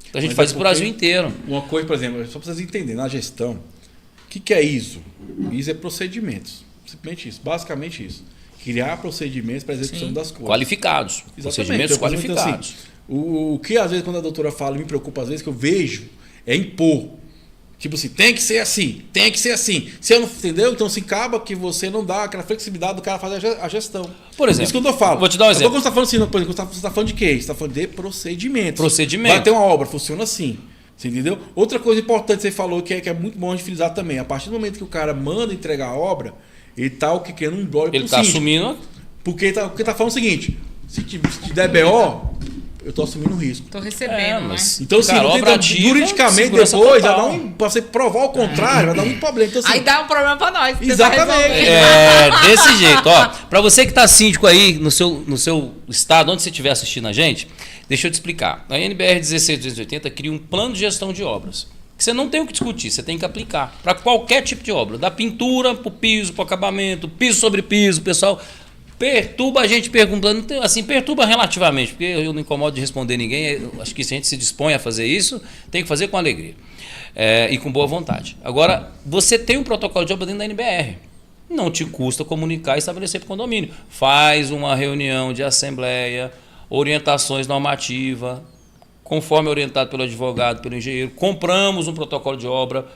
Então, a gente faz isso para o Brasil inteiro. Uma coisa, por exemplo, só para vocês entenderem, na gestão, o que é ISO? ISO é procedimentos. Simplesmente isso, basicamente isso. Criar procedimentos para execução das coisas. Qualificados. Exatamente. Procedimentos qualificados. Assim, o que às vezes quando a doutora fala, me preocupa às vezes, que eu vejo, é impor. Tipo assim, tem que ser assim, tem que ser assim. Você não entendeu? Então se acaba que você não dá aquela flexibilidade do cara fazer a gestão. Por exemplo, isso que eu falo. Vou te dar um exemplo. Quando você está falando assim, por exemplo, você está falando de quê? Você está falando de procedimentos. Procedimento. Vai ter uma obra, funciona assim. Você entendeu? Outra coisa importante que você falou que é muito bom de frisar também. A partir do momento que o cara manda entregar a obra, ele está criando um blog. Ele está assumindo. Porque ele tá falando o seguinte: se der BO, eu estou assumindo o risco. Estou recebendo, mas, né? Então, assim, cara, não obra tem, ativa, juridicamente depois, pra você provar o contrário, vai dar muito problema. Então, assim, Aí dá um problema para nós. Exatamente. Desse jeito. Ó, para você que está síndico aí no seu estado, onde você estiver assistindo a gente, deixa eu te explicar. A NBR 16280 cria um plano de gestão de obras. Que você não tem o que discutir, você tem que aplicar para qualquer tipo de obra. Da pintura para o piso, para o acabamento, piso sobre piso, pessoal. Perturba a gente perguntando, assim, perturba relativamente, porque eu não incomodo de responder ninguém, acho que se a gente se dispõe a fazer isso, tem que fazer com alegria e com boa vontade. Agora, você tem um protocolo de obra dentro da NBR, não te custa comunicar e estabelecer para o condomínio. Faz uma reunião de assembleia, orientações normativas, conforme orientado pelo advogado, pelo engenheiro, compramos um protocolo de obra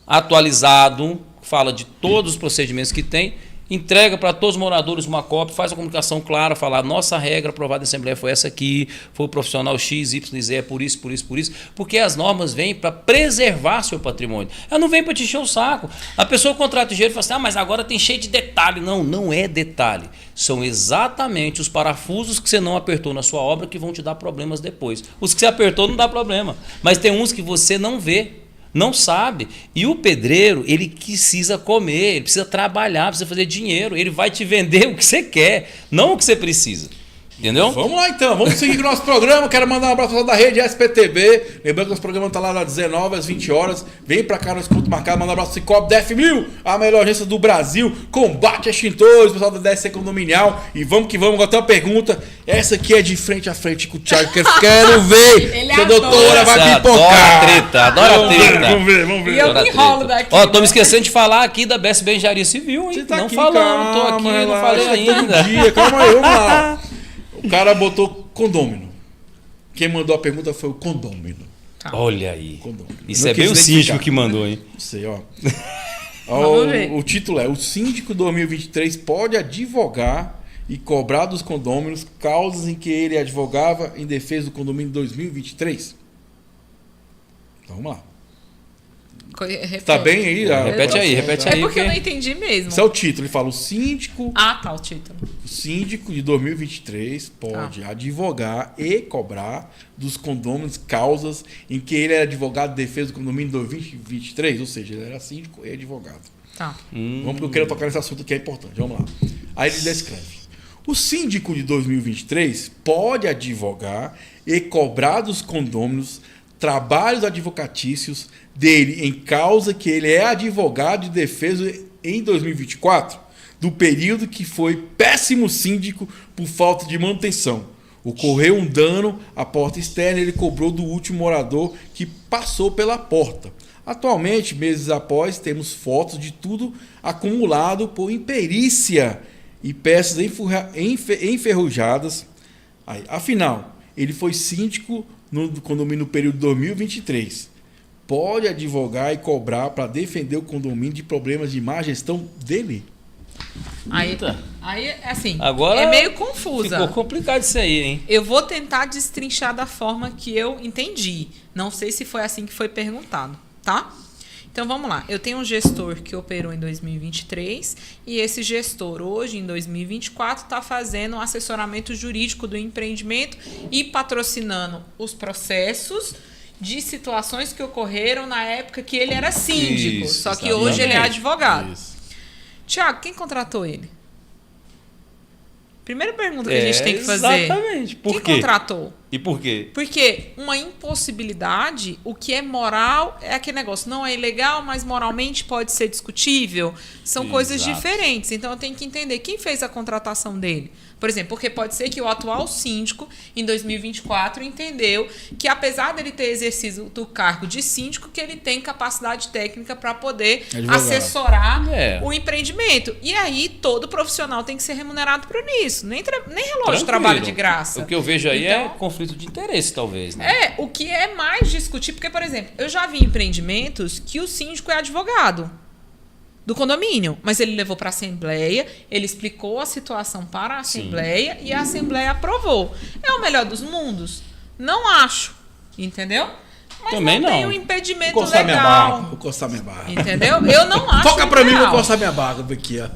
atualizado, fala de todos os procedimentos que tem, entrega para todos os moradores uma cópia, faz a comunicação clara, falar nossa regra aprovada em Assembleia foi essa aqui, foi o profissional X, Y, Z, é por isso, porque as normas vêm para preservar seu patrimônio. Ela não vem para te encher o saco. A pessoa contrata o engenheiro e fala assim, mas agora tem cheio de detalhe. Não, não é detalhe. São exatamente os parafusos que você não apertou na sua obra que vão te dar problemas depois. Os que você apertou não dá problema, mas tem uns que você não vê. Não sabe. E o pedreiro, ele precisa comer, ele precisa trabalhar, precisa fazer dinheiro. Ele vai te vender o que você quer, não o que você precisa. Entendeu? Vamos lá então, vamos seguir com o nosso programa. Quero mandar um abraço da rede SPTV. Lembrando que nosso programa está lá das 19 às 20 horas. Vem pra cá no escuto marcado. Manda um abraço do Cicobi DF1000, a melhor agência do Brasil. Combate extintores, pessoal da DSC Condominial. E vamos que vamos. Agora tem uma pergunta. Essa aqui é de frente a frente com o Thiago. Quero ver Ele se a adora. doutora vai pipocar. Adora treta. Vamos ver. E eu me enrolo daqui. Ó, tô me esquecendo de falar aqui da BSB Engenharia Civil, hein? Você tá Não aqui, falando, tô aqui, calma, não falei relaxa, ainda. tem um dia, calma aí, vamos lá. O cara botou condômino. Quem mandou a pergunta foi o condômino. Olha aí. Condômino. Isso Não é bem quis o identificar. síndico que mandou, hein? Não sei, ó. Vamos ver. O título é: o síndico 2023 pode advogar e cobrar dos condôminos causas em que ele advogava em defesa do condomínio 2023. Então vamos lá. Repete. Tá bem aí? Repete aí. É porque eu não entendi mesmo. Esse é o título. Ele fala: o síndico Tá o título. de 2023 pode advogar e cobrar dos condôminos causas em que ele era advogado de defesa do condomínio 2023, ou seja, ele era síndico e advogado. Tá. Vamos, porque eu quero tocar nesse assunto que é importante. Vamos lá. Aí ele descreve: o síndico de 2023 pode advogar e cobrar dos condôminos trabalhos advocatícios dele em causa que ele é advogado de defesa em 2024, do período que foi péssimo síndico por falta de manutenção. Ocorreu um dano à porta externa e ele cobrou do último morador que passou pela porta. Atualmente, meses após, temos fotos de tudo acumulado por imperícia e peças enferrujadas. Afinal, ele foi síndico no condomínio no período de 2023. Pode advogar e cobrar para defender o condomínio de problemas de má gestão dele? Aí, assim, Agora é meio confusa. Ficou complicado isso aí, hein? Eu vou tentar destrinchar da forma que eu entendi. Não sei se foi assim que foi perguntado, tá? Então vamos lá. Eu tenho um gestor que operou em 2023 e esse gestor hoje, em 2024, está fazendo um assessoramento jurídico do empreendimento e patrocinando os processos de situações que ocorreram na época que ele era síndico. Isso, só que hoje ele é advogado. Isso. Tiago, quem contratou ele? Primeira pergunta que a gente tem que fazer. Exatamente. Por quê? Quem contratou? E por quê? Porque uma impossibilidade, o que é moral é aquele negócio. Não é ilegal, mas moralmente pode ser discutível. São coisas diferentes. Então eu tenho que entender quem fez a contratação dele. Por exemplo, porque pode ser que o atual síndico, em 2024, entendeu que, apesar dele ter exercido o cargo de síndico, que ele tem capacidade técnica para poder assessorar o empreendimento. E aí, todo profissional tem que ser remunerado por isso. Nem relógio trabalha de graça. O que eu vejo aí então, é conflito de interesse, talvez. Né? O que é mais discutível, porque, por exemplo, eu já vi empreendimentos que o síndico é advogado do condomínio, mas ele levou para a Assembleia, ele explicou a situação para a Assembleia e a Assembleia aprovou. É o melhor dos mundos? Não acho, entendeu? Mas também não tem um impedimento Vou coçar legal. Vou coçar minha barra. Entendeu? Eu não acho Toca para mim, legal. vou coçar minha barra aqui, ó.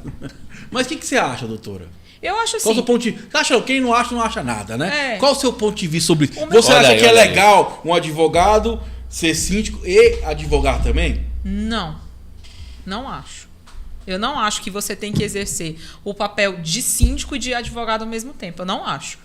Mas o que você acha, doutora? Eu acho assim. Qual o seu ponto de vista? Quem não acha nada, né? É. Qual o seu ponto de vista sobre isso? O meu- Você Olha acha aí, que é olha aí. legal um advogado ser síndico e advogar também? Não. Não acho. Eu não acho que você tem que exercer o papel de síndico e de advogado ao mesmo tempo. Eu não acho.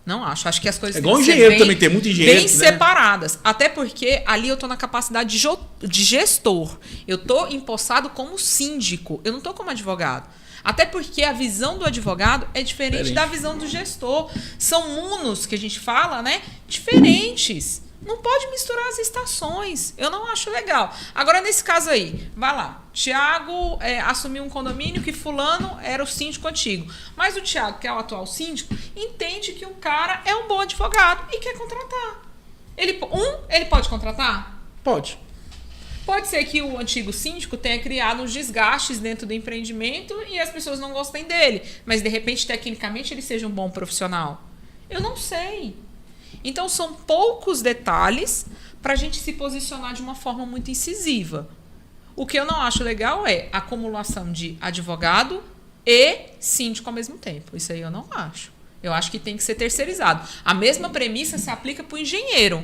Não acho. Acho que as coisas É igual têm que ser engenheiro bem, também, tem muito engenheiro, bem né? separadas. Até porque ali eu tô na capacidade de gestor. Eu tô empossado como síndico. Eu não tô como advogado. Até porque a visão do advogado é diferente da visão do gestor. São mundos que a gente fala, né? Diferentes. Não pode misturar as estações. Eu não acho legal. Agora, nesse caso aí, vai lá. Tiago assumiu um condomínio que fulano era o síndico antigo. Mas o Tiago, que é o atual síndico, entende que o cara é um bom advogado e quer contratar. Ele pode contratar? Pode. Pode ser que o antigo síndico tenha criado uns desgastes dentro do empreendimento e as pessoas não gostem dele. Mas, de repente, tecnicamente, ele seja um bom profissional. Eu não sei. Então, são poucos detalhes para a gente se posicionar de uma forma muito incisiva. O que eu não acho legal é a acumulação de advogado e síndico ao mesmo tempo. Isso aí eu não acho. Eu acho que tem que ser terceirizado. A mesma premissa se aplica para o engenheiro.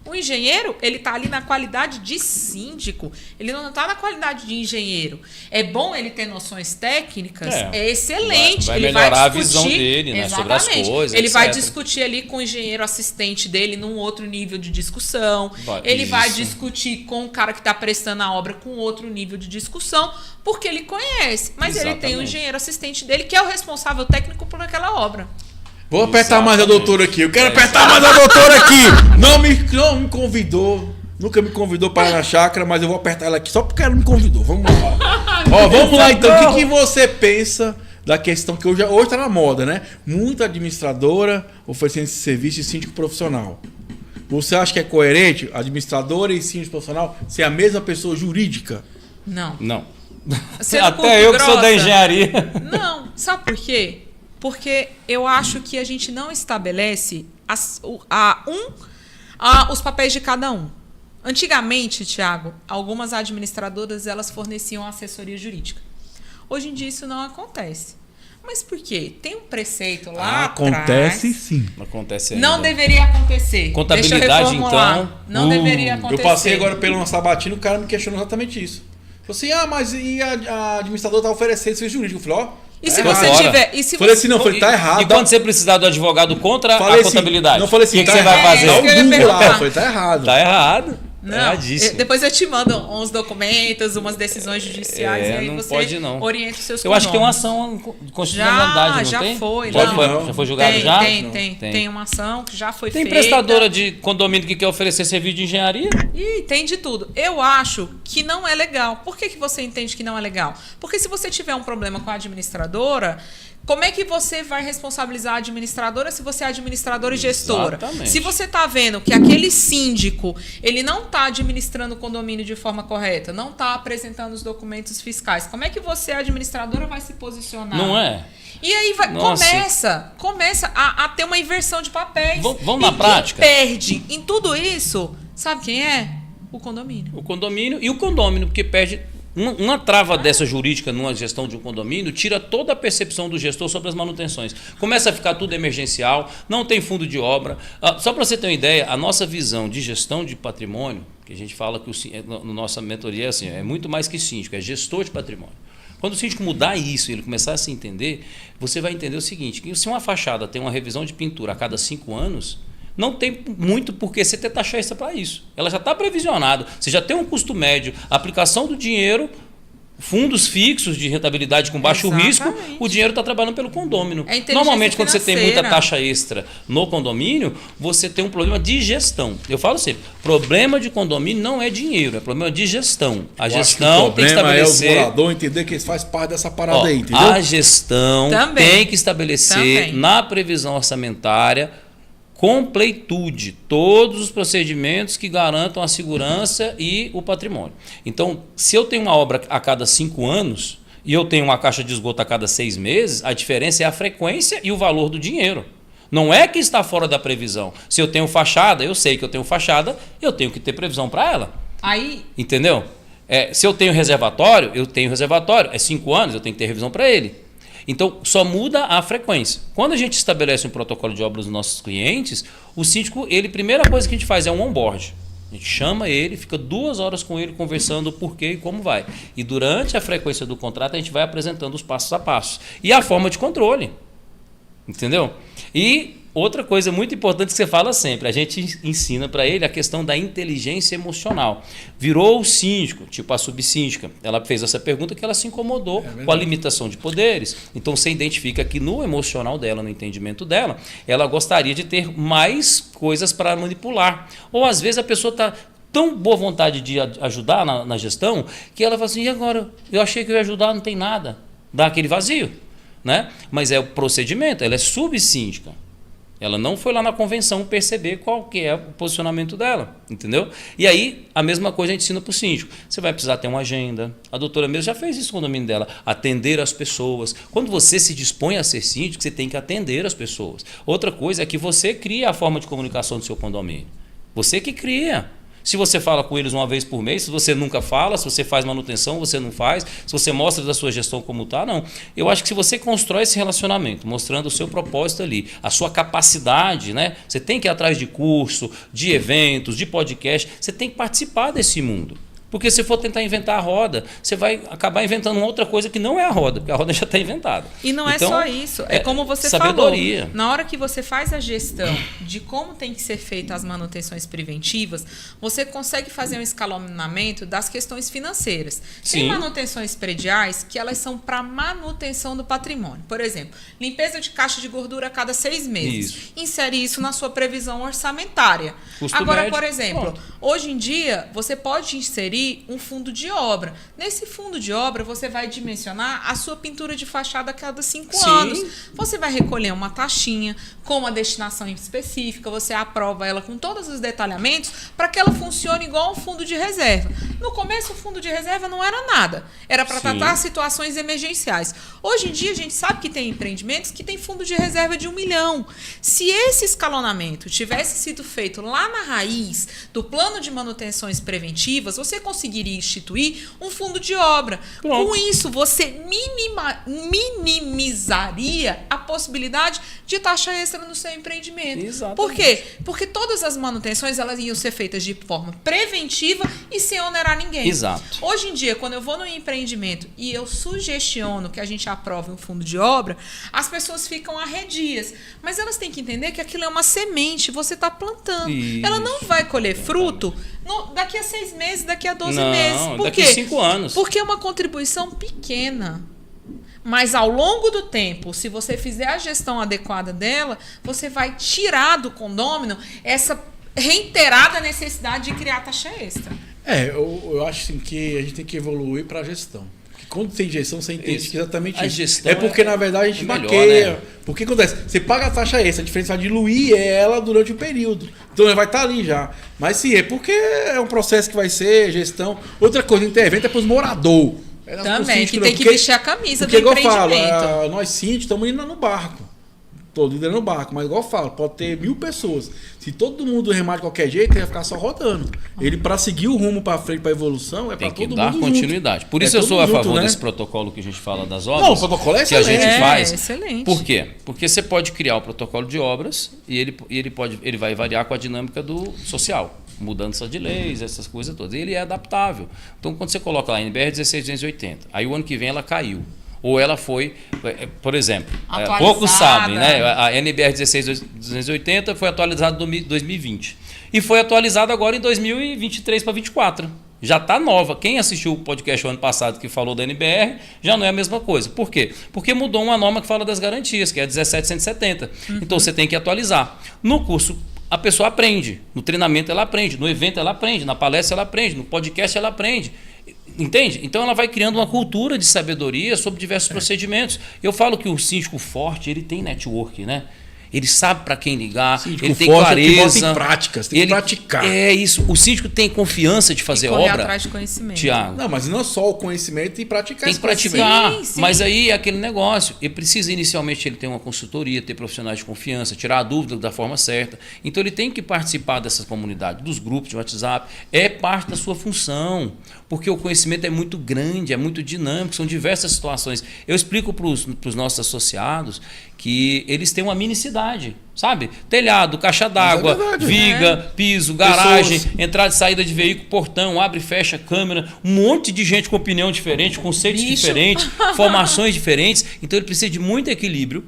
O engenheiro, ele está ali na qualidade de síndico. Ele não está na qualidade de engenheiro. É bom ele ter noções técnicas, é excelente. Vai ele melhorar vai a visão dele, né, sobre as coisas, Ele vai etc. discutir ali com o engenheiro assistente dele num outro nível de discussão. Vai, ele vai isso. discutir com o cara que está prestando a obra com outro nível de discussão, porque ele conhece. Mas ele tem o Exatamente. engenheiro assistente dele, que é o responsável técnico por aquela obra. Vou apertar mais a Exatamente. doutora aqui. Eu quero apertar mais a doutora aqui. Não me convidou. Nunca me convidou para ir na chácara, mas eu vou apertar ela aqui só porque ela me convidou. Vamos lá. Ó, vamos lá então. O que você pensa da questão que hoje está na moda, né? Muita administradora oferecendo esse serviço de síndico profissional. Você acha que é coerente administradora e síndico profissional ser a mesma pessoa jurídica? Não. Não. Sendo curta Até e eu que sou da grossa. engenharia. Não, sabe por quê? Porque eu acho que a gente não estabelece os papéis de cada um. Antigamente, Tiago, algumas administradoras elas forneciam assessoria jurídica. Hoje em dia isso não acontece. Mas por quê? Tem um preceito lá Acontece atrás. sim. Acontece ainda. Não deveria acontecer. Contabilidade, Deixa eu reformular. então. Não deveria acontecer. Eu passei agora pelo Sabatino, o cara me questionou exatamente isso. Falei assim, mas e a administradora tá oferecendo serviço jurídico? Eu falei, E se Tá você fora. tiver. E se falei você, assim, não, falei, tá errado. E quando você precisar do advogado contra Falei a contabilidade? Assim, não falei assim, o que tá você vai errado. fazer? Dá isso que eu ia um Google lá. perguntar. Eu falei, tá errado. Tá errado. Não, Erradíssimo. depois eu te mando uns documentos, umas decisões judiciais e aí não você pode, não. orienta os seus Eu acho que tem uma condôminos. ação de constitucionalidade, não já tem? foi. Pode não. não. Já foi julgado Tem, já? tem uma ação que já foi Tem feita. prestadora de condomínio que quer oferecer serviço de engenharia? E tem de tudo. Eu acho que não é legal. Por que você entende que não é legal? Porque se você tiver um problema com a administradora, como é que você vai responsabilizar a administradora se você é administradora e gestora? Exatamente. Se você está vendo que aquele síndico ele não está administrando o condomínio de forma correta, não está apresentando os documentos fiscais, como é que você, administradora, vai se posicionar? Não é? E aí Nossa. começa a ter uma inversão de papéis. Vamos na prática? Quem perde em tudo isso, sabe quem é? O condomínio. O condomínio e o condômino, porque perde. Uma trava dessa jurídica numa gestão de um condomínio tira toda a percepção do gestor sobre as manutenções. Começa a ficar tudo emergencial, não tem fundo de obra. Só para você ter uma ideia, a nossa visão de gestão de patrimônio, que a gente fala que no nossa mentoria é assim, é muito mais que síndico, é gestor de patrimônio. Quando o síndico mudar isso e ele começar a se entender, você vai entender o seguinte, que se uma fachada tem uma revisão de pintura a cada 5 anos, não tem muito por que você ter taxa extra para isso. Ela já está previsionada, você já tem um custo médio, a aplicação do dinheiro, fundos fixos de rentabilidade com baixo risco, o dinheiro está trabalhando pelo condômino. Normalmente, quando você tem muita taxa extra no condomínio, você tem um problema de gestão. Eu falo sempre, problema de condomínio não é dinheiro, é problema de gestão. A gestão tem que estabelecer... é o morador entender que eles faz parte dessa parada aí, entendeu? A gestão tem que estabelecer na previsão orçamentária completude, todos os procedimentos que garantam a segurança e o patrimônio. Então, se eu tenho uma obra a cada 5 anos e eu tenho uma caixa de esgoto a cada 6 meses, a diferença é a frequência e o valor do dinheiro. Não é que está fora da previsão. Se eu tenho fachada, eu sei que eu tenho fachada, eu tenho que ter previsão para ela. Aí, entendeu? Se eu tenho reservatório, eu tenho reservatório. É 5 anos, eu tenho que ter revisão para ele. Então, só muda a frequência. Quando a gente estabelece um protocolo de obras dos nossos clientes, o síndico, primeira coisa que a gente faz é um onboard. A gente chama ele, fica 2 horas com ele conversando o porquê e como vai. E durante a frequência do contrato, a gente vai apresentando os passos a passos. E a forma de controle. Entendeu? E outra coisa muito importante que você fala sempre, a gente ensina para ele a questão da inteligência emocional. Virou o síndico, tipo a subsíndica, ela fez essa pergunta que ela se incomodou com a limitação de poderes. Então você identifica que no emocional dela, no entendimento dela, ela gostaria de ter mais coisas para manipular. Ou às vezes a pessoa está tão boa vontade de ajudar na gestão que ela fala assim, e agora? Eu achei que eu ia ajudar, não tem nada. Dá aquele vazio. Né? Mas é o procedimento, ela é subsíndica. Ela não foi lá na convenção perceber qual que é o posicionamento dela, entendeu? E aí, a mesma coisa a gente ensina para o síndico. Você vai precisar ter uma agenda. A doutora mesmo já fez isso no condomínio dela. Atender as pessoas. Quando você se dispõe a ser síndico, você tem que atender as pessoas. Outra coisa é que você cria a forma de comunicação do seu condomínio. Você que cria. Se você fala com eles uma vez por mês, se você nunca fala, se você faz manutenção, você não faz, se você mostra da sua gestão como está, não. Eu acho que se você constrói esse relacionamento, mostrando o seu propósito ali, a sua capacidade, né? Você tem que ir atrás de curso, de eventos, de podcast, você tem que participar desse mundo. Porque se for tentar inventar a roda, você vai acabar inventando uma outra coisa que não é a roda, porque a roda já está inventada. E não então, é só isso, é como você sabedoria. falou. Na hora que você faz a gestão de como tem que ser feita as manutenções preventivas, você consegue fazer um escalonamento das questões financeiras. Tem manutenções prediais que elas são para manutenção do patrimônio. Por exemplo, limpeza de caixa de gordura a cada 6 meses. Isso. Insere isso na sua previsão orçamentária. Custo Agora, médio, por exemplo, hoje em dia, você pode inserir instituir um fundo de obra. Nesse fundo de obra, você vai dimensionar a sua pintura de fachada a cada 5 anos. Você vai recolher uma taxinha com uma destinação específica, você aprova ela com todos os detalhamentos para que ela funcione igual um fundo de reserva. No começo, o fundo de reserva não era nada. Era para tratar situações emergenciais. Hoje em dia, a gente sabe que tem empreendimentos que tem fundo de reserva de 1 milhão. Se esse escalonamento tivesse sido feito lá na raiz do plano de manutenções preventivas, você conseguiria instituir um fundo de obra. Pronto. Com isso, você minimizaria a possibilidade de taxa extra no seu empreendimento. Exatamente. Por quê? Porque todas as manutenções elas iam ser feitas de forma preventiva e sem onerar ninguém. Exato. Hoje em dia, quando eu vou no empreendimento e eu sugestiono que a gente aprove um fundo de obra, as pessoas ficam arredias. Mas elas têm que entender que aquilo é uma semente, você está plantando. Isso. Ela não vai colher fruto daqui a 6 meses, daqui a 12 meses. Por daqui quê? a 5 anos. Porque é uma contribuição pequena. Mas ao longo do tempo, se você fizer a gestão adequada dela, você vai tirar do condômino essa reiterada necessidade de criar taxa extra. Eu acho assim, que a gente tem que evoluir para a gestão. Quando tem gestão, você entende que exatamente a isso. Gestão porque, na verdade, a gente melhor, maqueia. né? Porque acontece? Você paga a taxa extra, a diferença vai diluir ela durante o período. Então ela vai estar ali já. Mas sim, é porque é um processo que vai ser gestão. Outra coisa, intervento é para os moradores. Também, que tem que vestir a camisa do empreendimento. Porque, igual eu falo, nós síndicos estamos indo no barco. Todo mundo no barco, mas igual eu falo, pode ter 1000 pessoas. Se todo mundo remar de qualquer jeito, ele vai ficar só rodando. Ele, para seguir o rumo para frente, para a evolução, é para todo mundo. Tem que dar continuidade. Por isso eu sou a favor desse protocolo que a gente fala das obras. Não, o protocolo é excelente. Que a gente faz. É excelente. Por quê? Porque você pode criar o protocolo de obras e ele vai variar com a dinâmica do social. Mudança de leis, essas coisas todas. E ele é adaptável. Então, quando você coloca lá a NBR 16280, aí o ano que vem ela caiu. Ou ela foi, por exemplo, poucos sabem, né? A NBR 16280 foi atualizada em 2020. E foi atualizada agora em 2023 para 2024. Já está nova. Quem assistiu o podcast o ano passado que falou da NBR, já não é a mesma coisa. Por quê? Porque mudou uma norma que fala das garantias, que é a 17170. Então você tem que atualizar. No curso, a pessoa aprende. No treinamento ela aprende. No evento ela aprende. Na palestra ela aprende. No podcast ela aprende. Entende? Então ela vai criando uma cultura de sabedoria sobre diversos procedimentos. Eu falo que o síndico forte, ele tem network, né? Ele sabe para quem ligar, síndico ele tem clareza. Tem práticas, tem que praticar. É isso. O síndico tem confiança de fazer obra. Atrás de conhecimento. Tiago. Não, mas não só o conhecimento e praticar. Tem que praticar. Sim. Mas aí é aquele negócio. Ele precisa inicialmente ele ter uma consultoria, ter profissionais de confiança, tirar a dúvida da forma certa. Então ele tem que participar dessas comunidades, dos grupos de WhatsApp. É parte da sua função. Porque o conhecimento é muito grande, é muito dinâmico, são diversas situações. Eu explico para os nossos associados que eles têm uma minicidade, sabe? Telhado, caixa d'água, viga, piso, garagem, entrada e saída de veículo, portão, abre e fecha, câmera, um monte de gente com opinião diferente, conceitos diferentes, formações diferentes. Então ele precisa de muito equilíbrio,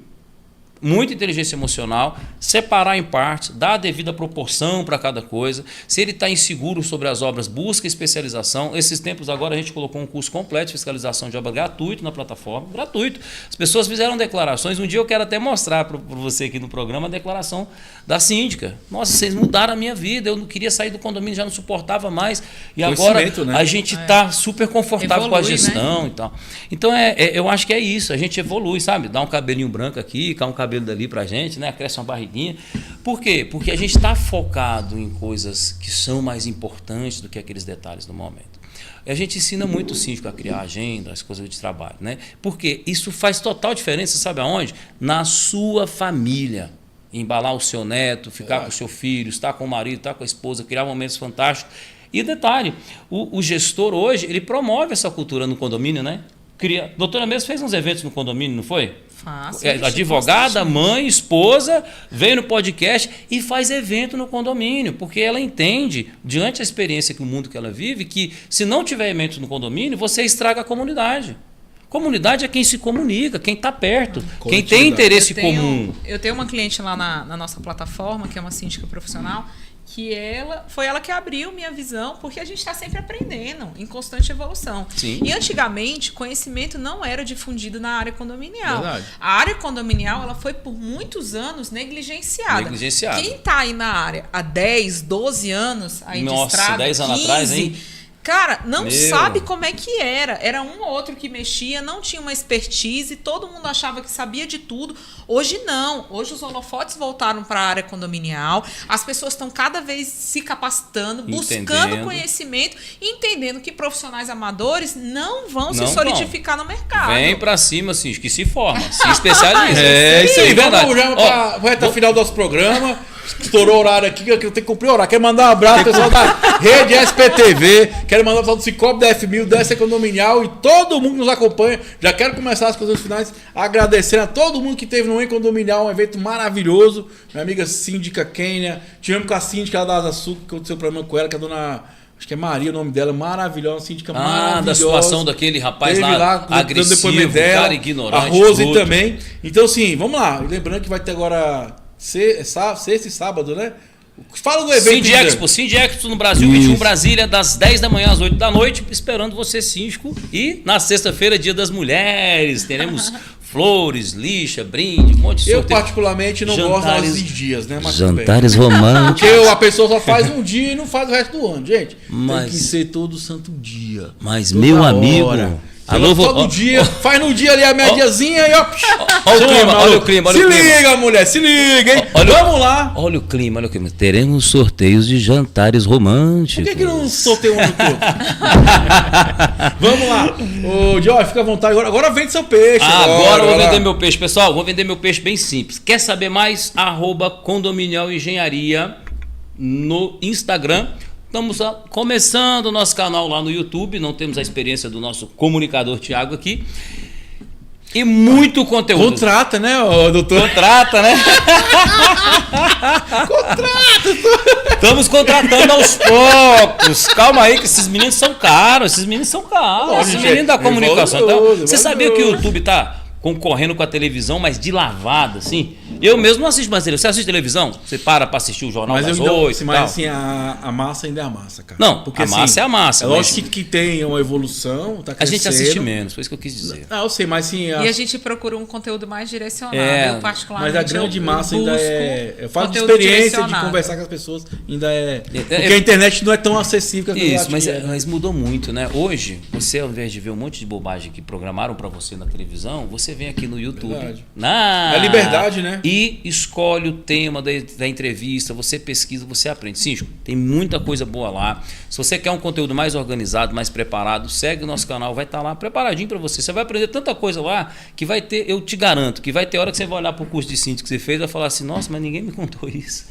muita inteligência emocional, separar em partes, dar a devida proporção para cada coisa. Se ele está inseguro sobre as obras, busca especialização. Esses tempos agora a gente colocou um curso completo de fiscalização de obra gratuito na plataforma, gratuito. As pessoas fizeram declarações. Um dia eu quero até mostrar para você aqui no programa a declaração da síndica. Nossa, vocês mudaram a minha vida, eu não queria sair do condomínio, já não suportava mais. E agora a gente está super confortável com a gestão, né? E tal. Então eu acho que é isso, a gente evolui, sabe? Dá um cabelinho branco aqui, cai um cabelo dali pra gente, né? Cresce uma barriguinha. Por quê? Porque a gente está focado em coisas que são mais importantes do que aqueles detalhes do momento. E a gente ensina muito o síndico a criar agenda, as coisas de trabalho, né? Porque isso faz total diferença, sabe aonde? Na sua família. Embalar o seu neto, ficar com o seu filho, estar com o marido, estar com a esposa, criar momentos fantásticos. E detalhe, o gestor hoje, ele promove essa cultura no condomínio, né? A doutora mesmo fez uns eventos no condomínio, não foi? Advogada, mãe, esposa, veio no podcast e faz evento no condomínio, porque ela entende, diante da experiência que o mundo que ela vive, que se não tiver evento no condomínio, você estraga a comunidade. Comunidade é quem se comunica, quem está perto, quem tem interesse comum. Eu tenho uma cliente lá na nossa plataforma, que é uma síndica profissional, que foi ela que abriu minha visão, porque a gente está sempre aprendendo, em constante evolução. Sim. E antigamente, conhecimento não era difundido na área condominial. Verdade. A área condominial ela foi por muitos anos negligenciada. Quem está aí na área há 10, 12 anos aí de estrada, 10 anos atrás, hein? Cara, não Meu. sabe como é que era. Era um ou outro que mexia, não tinha uma expertise, todo mundo achava que sabia de tudo. Hoje não. Hoje os holofotes voltaram para a área condominial. As pessoas estão cada vez se capacitando, buscando conhecimento e entendendo que profissionais amadores não vão se solidificar no mercado. Vem para cima, assim, que se forma, se especializa. Isso aí, verdade. Vamos já para a reta final do nosso programa. Estourou o horário aqui, que eu tenho que cumprir o horário. Quero mandar um abraço pro pessoal da Rede SPTV. Quero mandar o pessoal do Cicobi, da F1000, da SE Condominial e todo mundo que nos acompanha. Já quero começar as coisas finais agradecendo a todo mundo que teve no Condominial, um evento maravilhoso. Minha amiga síndica Kênia. Tivemos com a síndica lá da Asa Sul, que aconteceu um problema com ela, que é a dona... Acho que é Maria o nome dela, maravilhosa, síndica maravilhosa. Da situação daquele rapaz lá agressivo, cara ignorante. A Rose também. Então, assim, vamos lá. Lembrando que vai ter agora sexta e sábado, né? Fala do evento. Cindy Expo no Brasil, 21 Brasília, das 10 da manhã às 8 da noite, esperando você, síndico. E na sexta-feira, Dia das Mulheres, teremos flores, lixa, brinde, um monte de sorteio. Eu particularmente não gosto desses dias, né? Mas jantares românticos. Porque a pessoa só faz um dia e não faz o resto do ano, gente. Tem que ser todo santo dia. Mas, meu amigo... Alô, todo dia, faz no dia ali a médiazinha e ó. Olha o clima. Se liga, mulher, se liga, hein? Vamos lá. Olha o clima. Teremos sorteios de jantares românticos. Por que não sorteio um no todo? Vamos lá. Ô, Joy, fica à vontade. Agora vende seu peixe. Agora eu vou vender meu peixe, pessoal. Vou vender meu peixe bem simples. Quer saber mais? @Condominial Engenharia no Instagram. Estamos começando o nosso canal lá no YouTube, não temos a experiência do nosso comunicador Thiago aqui. E muito conteúdo. Contrata, né, doutor? Contrata, né? Contrata! Estamos contratando aos poucos. Calma aí que esses meninos são caros. Esses meninos da comunicação. Então, você sabia que o YouTube tá concorrendo com a televisão, mas de lavada, assim? Eu mesmo não assisto mais televisão. Você assiste televisão? Você para assistir o Jornal das 8 mas assim, a massa ainda é a massa, cara. Não, porque a massa é a massa. É lógico que tem uma evolução, tá crescendo. A gente assiste menos, foi isso que eu quis dizer. Eu sei, mas sim... E a gente procura um conteúdo mais direcionado. Eu, particularmente, mas a grande massa ainda é... Eu falo de experiência, de conversar com as pessoas, ainda é... Porque a internet não é tão acessível que as pessoas acham. Mas mudou muito, né? Hoje, você, ao invés de ver um monte de bobagem que programaram pra você na televisão, você vem aqui no YouTube. É liberdade, né? E escolhe o tema da entrevista, você pesquisa, você aprende. Síndico, tem muita coisa boa lá. Se você quer um conteúdo mais organizado, mais preparado, segue o nosso canal, vai estar lá preparadinho para você. Você vai aprender tanta coisa lá que vai ter, eu te garanto, que vai ter hora que você vai olhar para o curso de síndico que você fez e vai falar assim, nossa, mas ninguém me contou isso.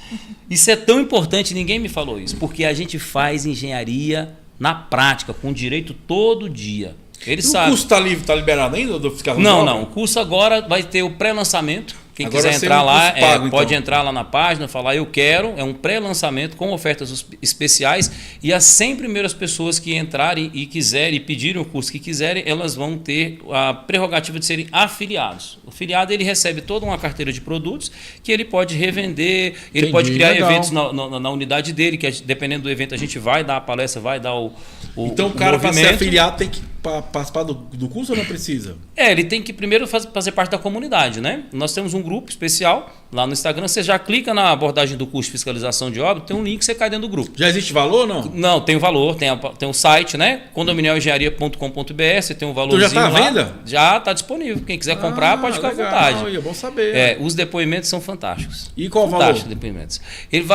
Isso é tão importante, ninguém me falou isso. Porque a gente faz engenharia na prática, com direito todo dia. O curso está liberado ainda? Não. O curso agora vai ter o pré-lançamento. Quem agora quiser entrar lá, pode entrar lá na página, falar eu quero. É um pré-lançamento com ofertas especiais. E as 100 primeiras pessoas que entrarem e quiserem, e pedirem o curso que quiserem, elas vão ter a prerrogativa de serem afiliados. O afiliado ele recebe toda uma carteira de produtos que ele pode revender, ele pode criar eventos na unidade dele, que dependendo do evento a gente vai dar a palestra, vai dar o Então o cara para ser afiliado tem que participar do curso ou não precisa? Ele tem que primeiro fazer parte da comunidade, né? Nós temos um grupo especial lá no Instagram, você já clica na abordagem do curso de fiscalização de obra, tem um link, você cai dentro do grupo. Já existe valor ou não? Não, tem o valor, tem o site, né? condominialengenharia.com.br, você tem um valorzinho. Tu já está à venda? Já está disponível. Quem quiser comprar pode ficar à vontade. É bom saber. Os depoimentos são fantásticos. E qual o valor? Fantásticos depoimentos. Ele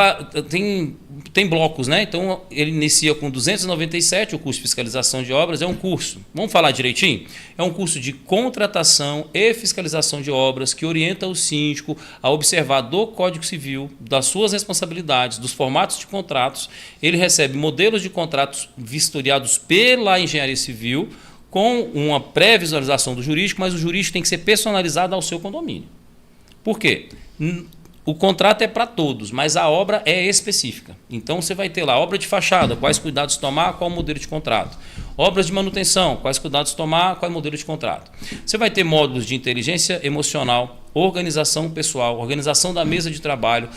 tem blocos, né? Então ele inicia com 297, o curso de fiscalização de obras, é um curso. Vamos falar direitinho? É um curso de contratação e fiscalização de obras que orienta o síndico a observar do Código Civil, das suas responsabilidades, dos formatos de contratos. Ele recebe modelos de contratos vistoriados pela engenharia civil com uma pré-visualização do jurídico, mas o jurídico tem que ser personalizado ao seu condomínio. Por quê? O contrato é para todos, mas a obra é específica. Então, você vai ter lá obra de fachada, quais cuidados tomar, qual modelo de contrato. Obras de manutenção, quais cuidados tomar, qual modelo de contrato. Você vai ter módulos de inteligência emocional, organização pessoal, organização da mesa de trabalho,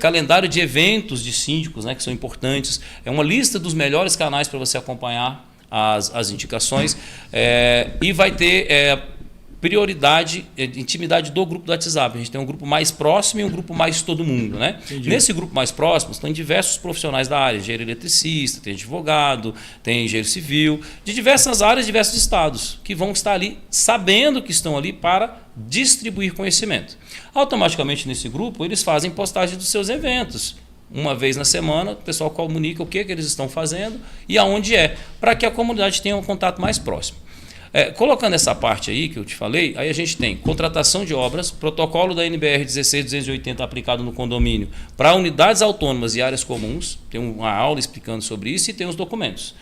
calendário de eventos de síndicos, né, que são importantes. É uma lista dos melhores canais para você acompanhar as indicações. E vai ter prioridade, intimidade do grupo do WhatsApp. A gente tem um grupo mais próximo e um grupo mais todo mundo, né? Entendi. Nesse grupo mais próximo tem diversos profissionais da área, engenheiro eletricista, tem advogado, tem engenheiro civil, de diversas áreas, diversos estados, que vão estar ali sabendo que estão ali para distribuir conhecimento. Automaticamente nesse grupo eles fazem postagem dos seus eventos. Uma vez na semana, o pessoal comunica o que eles estão fazendo e aonde é, para que a comunidade tenha um contato mais próximo. Colocando essa parte aí que eu te falei, aí a gente tem contratação de obras, protocolo da NBR 16280 aplicado no condomínio para unidades autônomas e áreas comuns, tem uma aula explicando sobre isso e tem os documentos.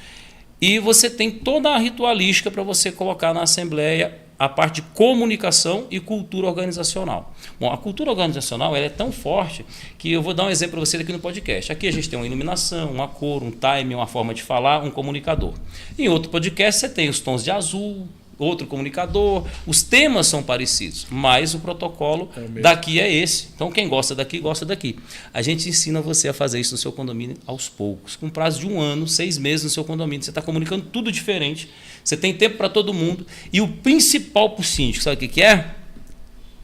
E você tem toda a ritualística para você colocar na Assembleia a parte de comunicação e cultura organizacional. Bom, a cultura organizacional ela é tão forte que eu vou dar um exemplo para você aqui no podcast. Aqui a gente tem uma iluminação, uma cor, um time, uma forma de falar, um comunicador. Em outro podcast você tem os tons de azul, outro comunicador, os temas são parecidos, mas o protocolo daqui é esse. Então quem gosta daqui, gosta daqui. A gente ensina você a fazer isso no seu condomínio aos poucos, com prazo de 1 ano, 6 meses no seu condomínio. Você está comunicando tudo diferente, você tem tempo para todo mundo e o principal para o síndico, sabe o que é?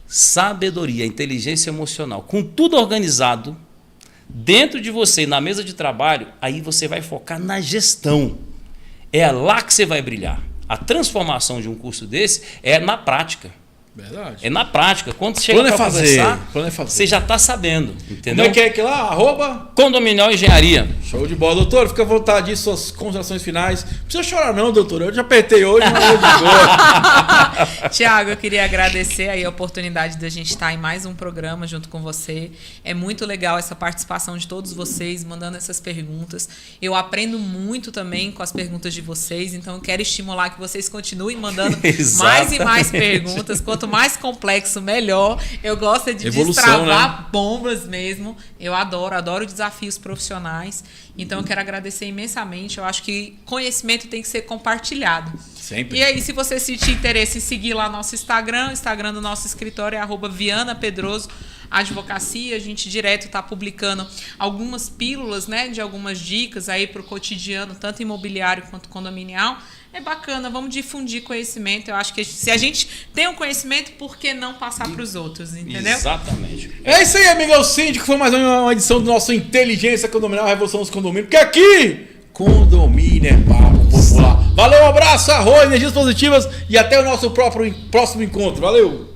Sabedoria, inteligência emocional. Com tudo organizado, dentro de você, na mesa de trabalho, aí você vai focar na gestão. É lá que você vai brilhar. A transformação de um curso desse é na prática. Verdade. É na prática. Quando você chega para conversar, fazer. você já está sabendo. Entendeu? Como é que é que lá? @? Condominial Engenharia. Show de bola. Doutor, fica à vontade de suas considerações finais. Não precisa chorar não, doutor. Eu já apertei hoje, mas eu de boa. Tiago, eu queria agradecer aí a oportunidade da gente estar em mais um programa junto com você. É muito legal essa participação de todos vocês, mandando essas perguntas. Eu aprendo muito também com as perguntas de vocês, então eu quero estimular que vocês continuem mandando mais e mais perguntas. Quanto mais complexo, melhor. Eu gosto de Evolução, destravar né? bombas mesmo. Eu adoro desafios profissionais. Então eu quero agradecer imensamente. Eu acho que conhecimento tem que ser compartilhado. Sempre. E aí, se você sentir interesse em seguir lá nosso Instagram, o Instagram do nosso escritório é @Viana Pedroso Advocacia. A gente direto está publicando algumas pílulas, né, de algumas dicas aí para o cotidiano, tanto imobiliário quanto condominial. É bacana, vamos difundir conhecimento. Eu acho que se a gente tem um conhecimento, por que não passar para os outros, entendeu? Exatamente. É isso aí, amigão síndico. Foi mais uma edição do nosso Inteligência Condominial, Revolução dos Condomínios. Porque aqui, condomínio é papo popular. Valeu, um abraço, arroz, energias positivas e até o nosso próximo encontro. Valeu!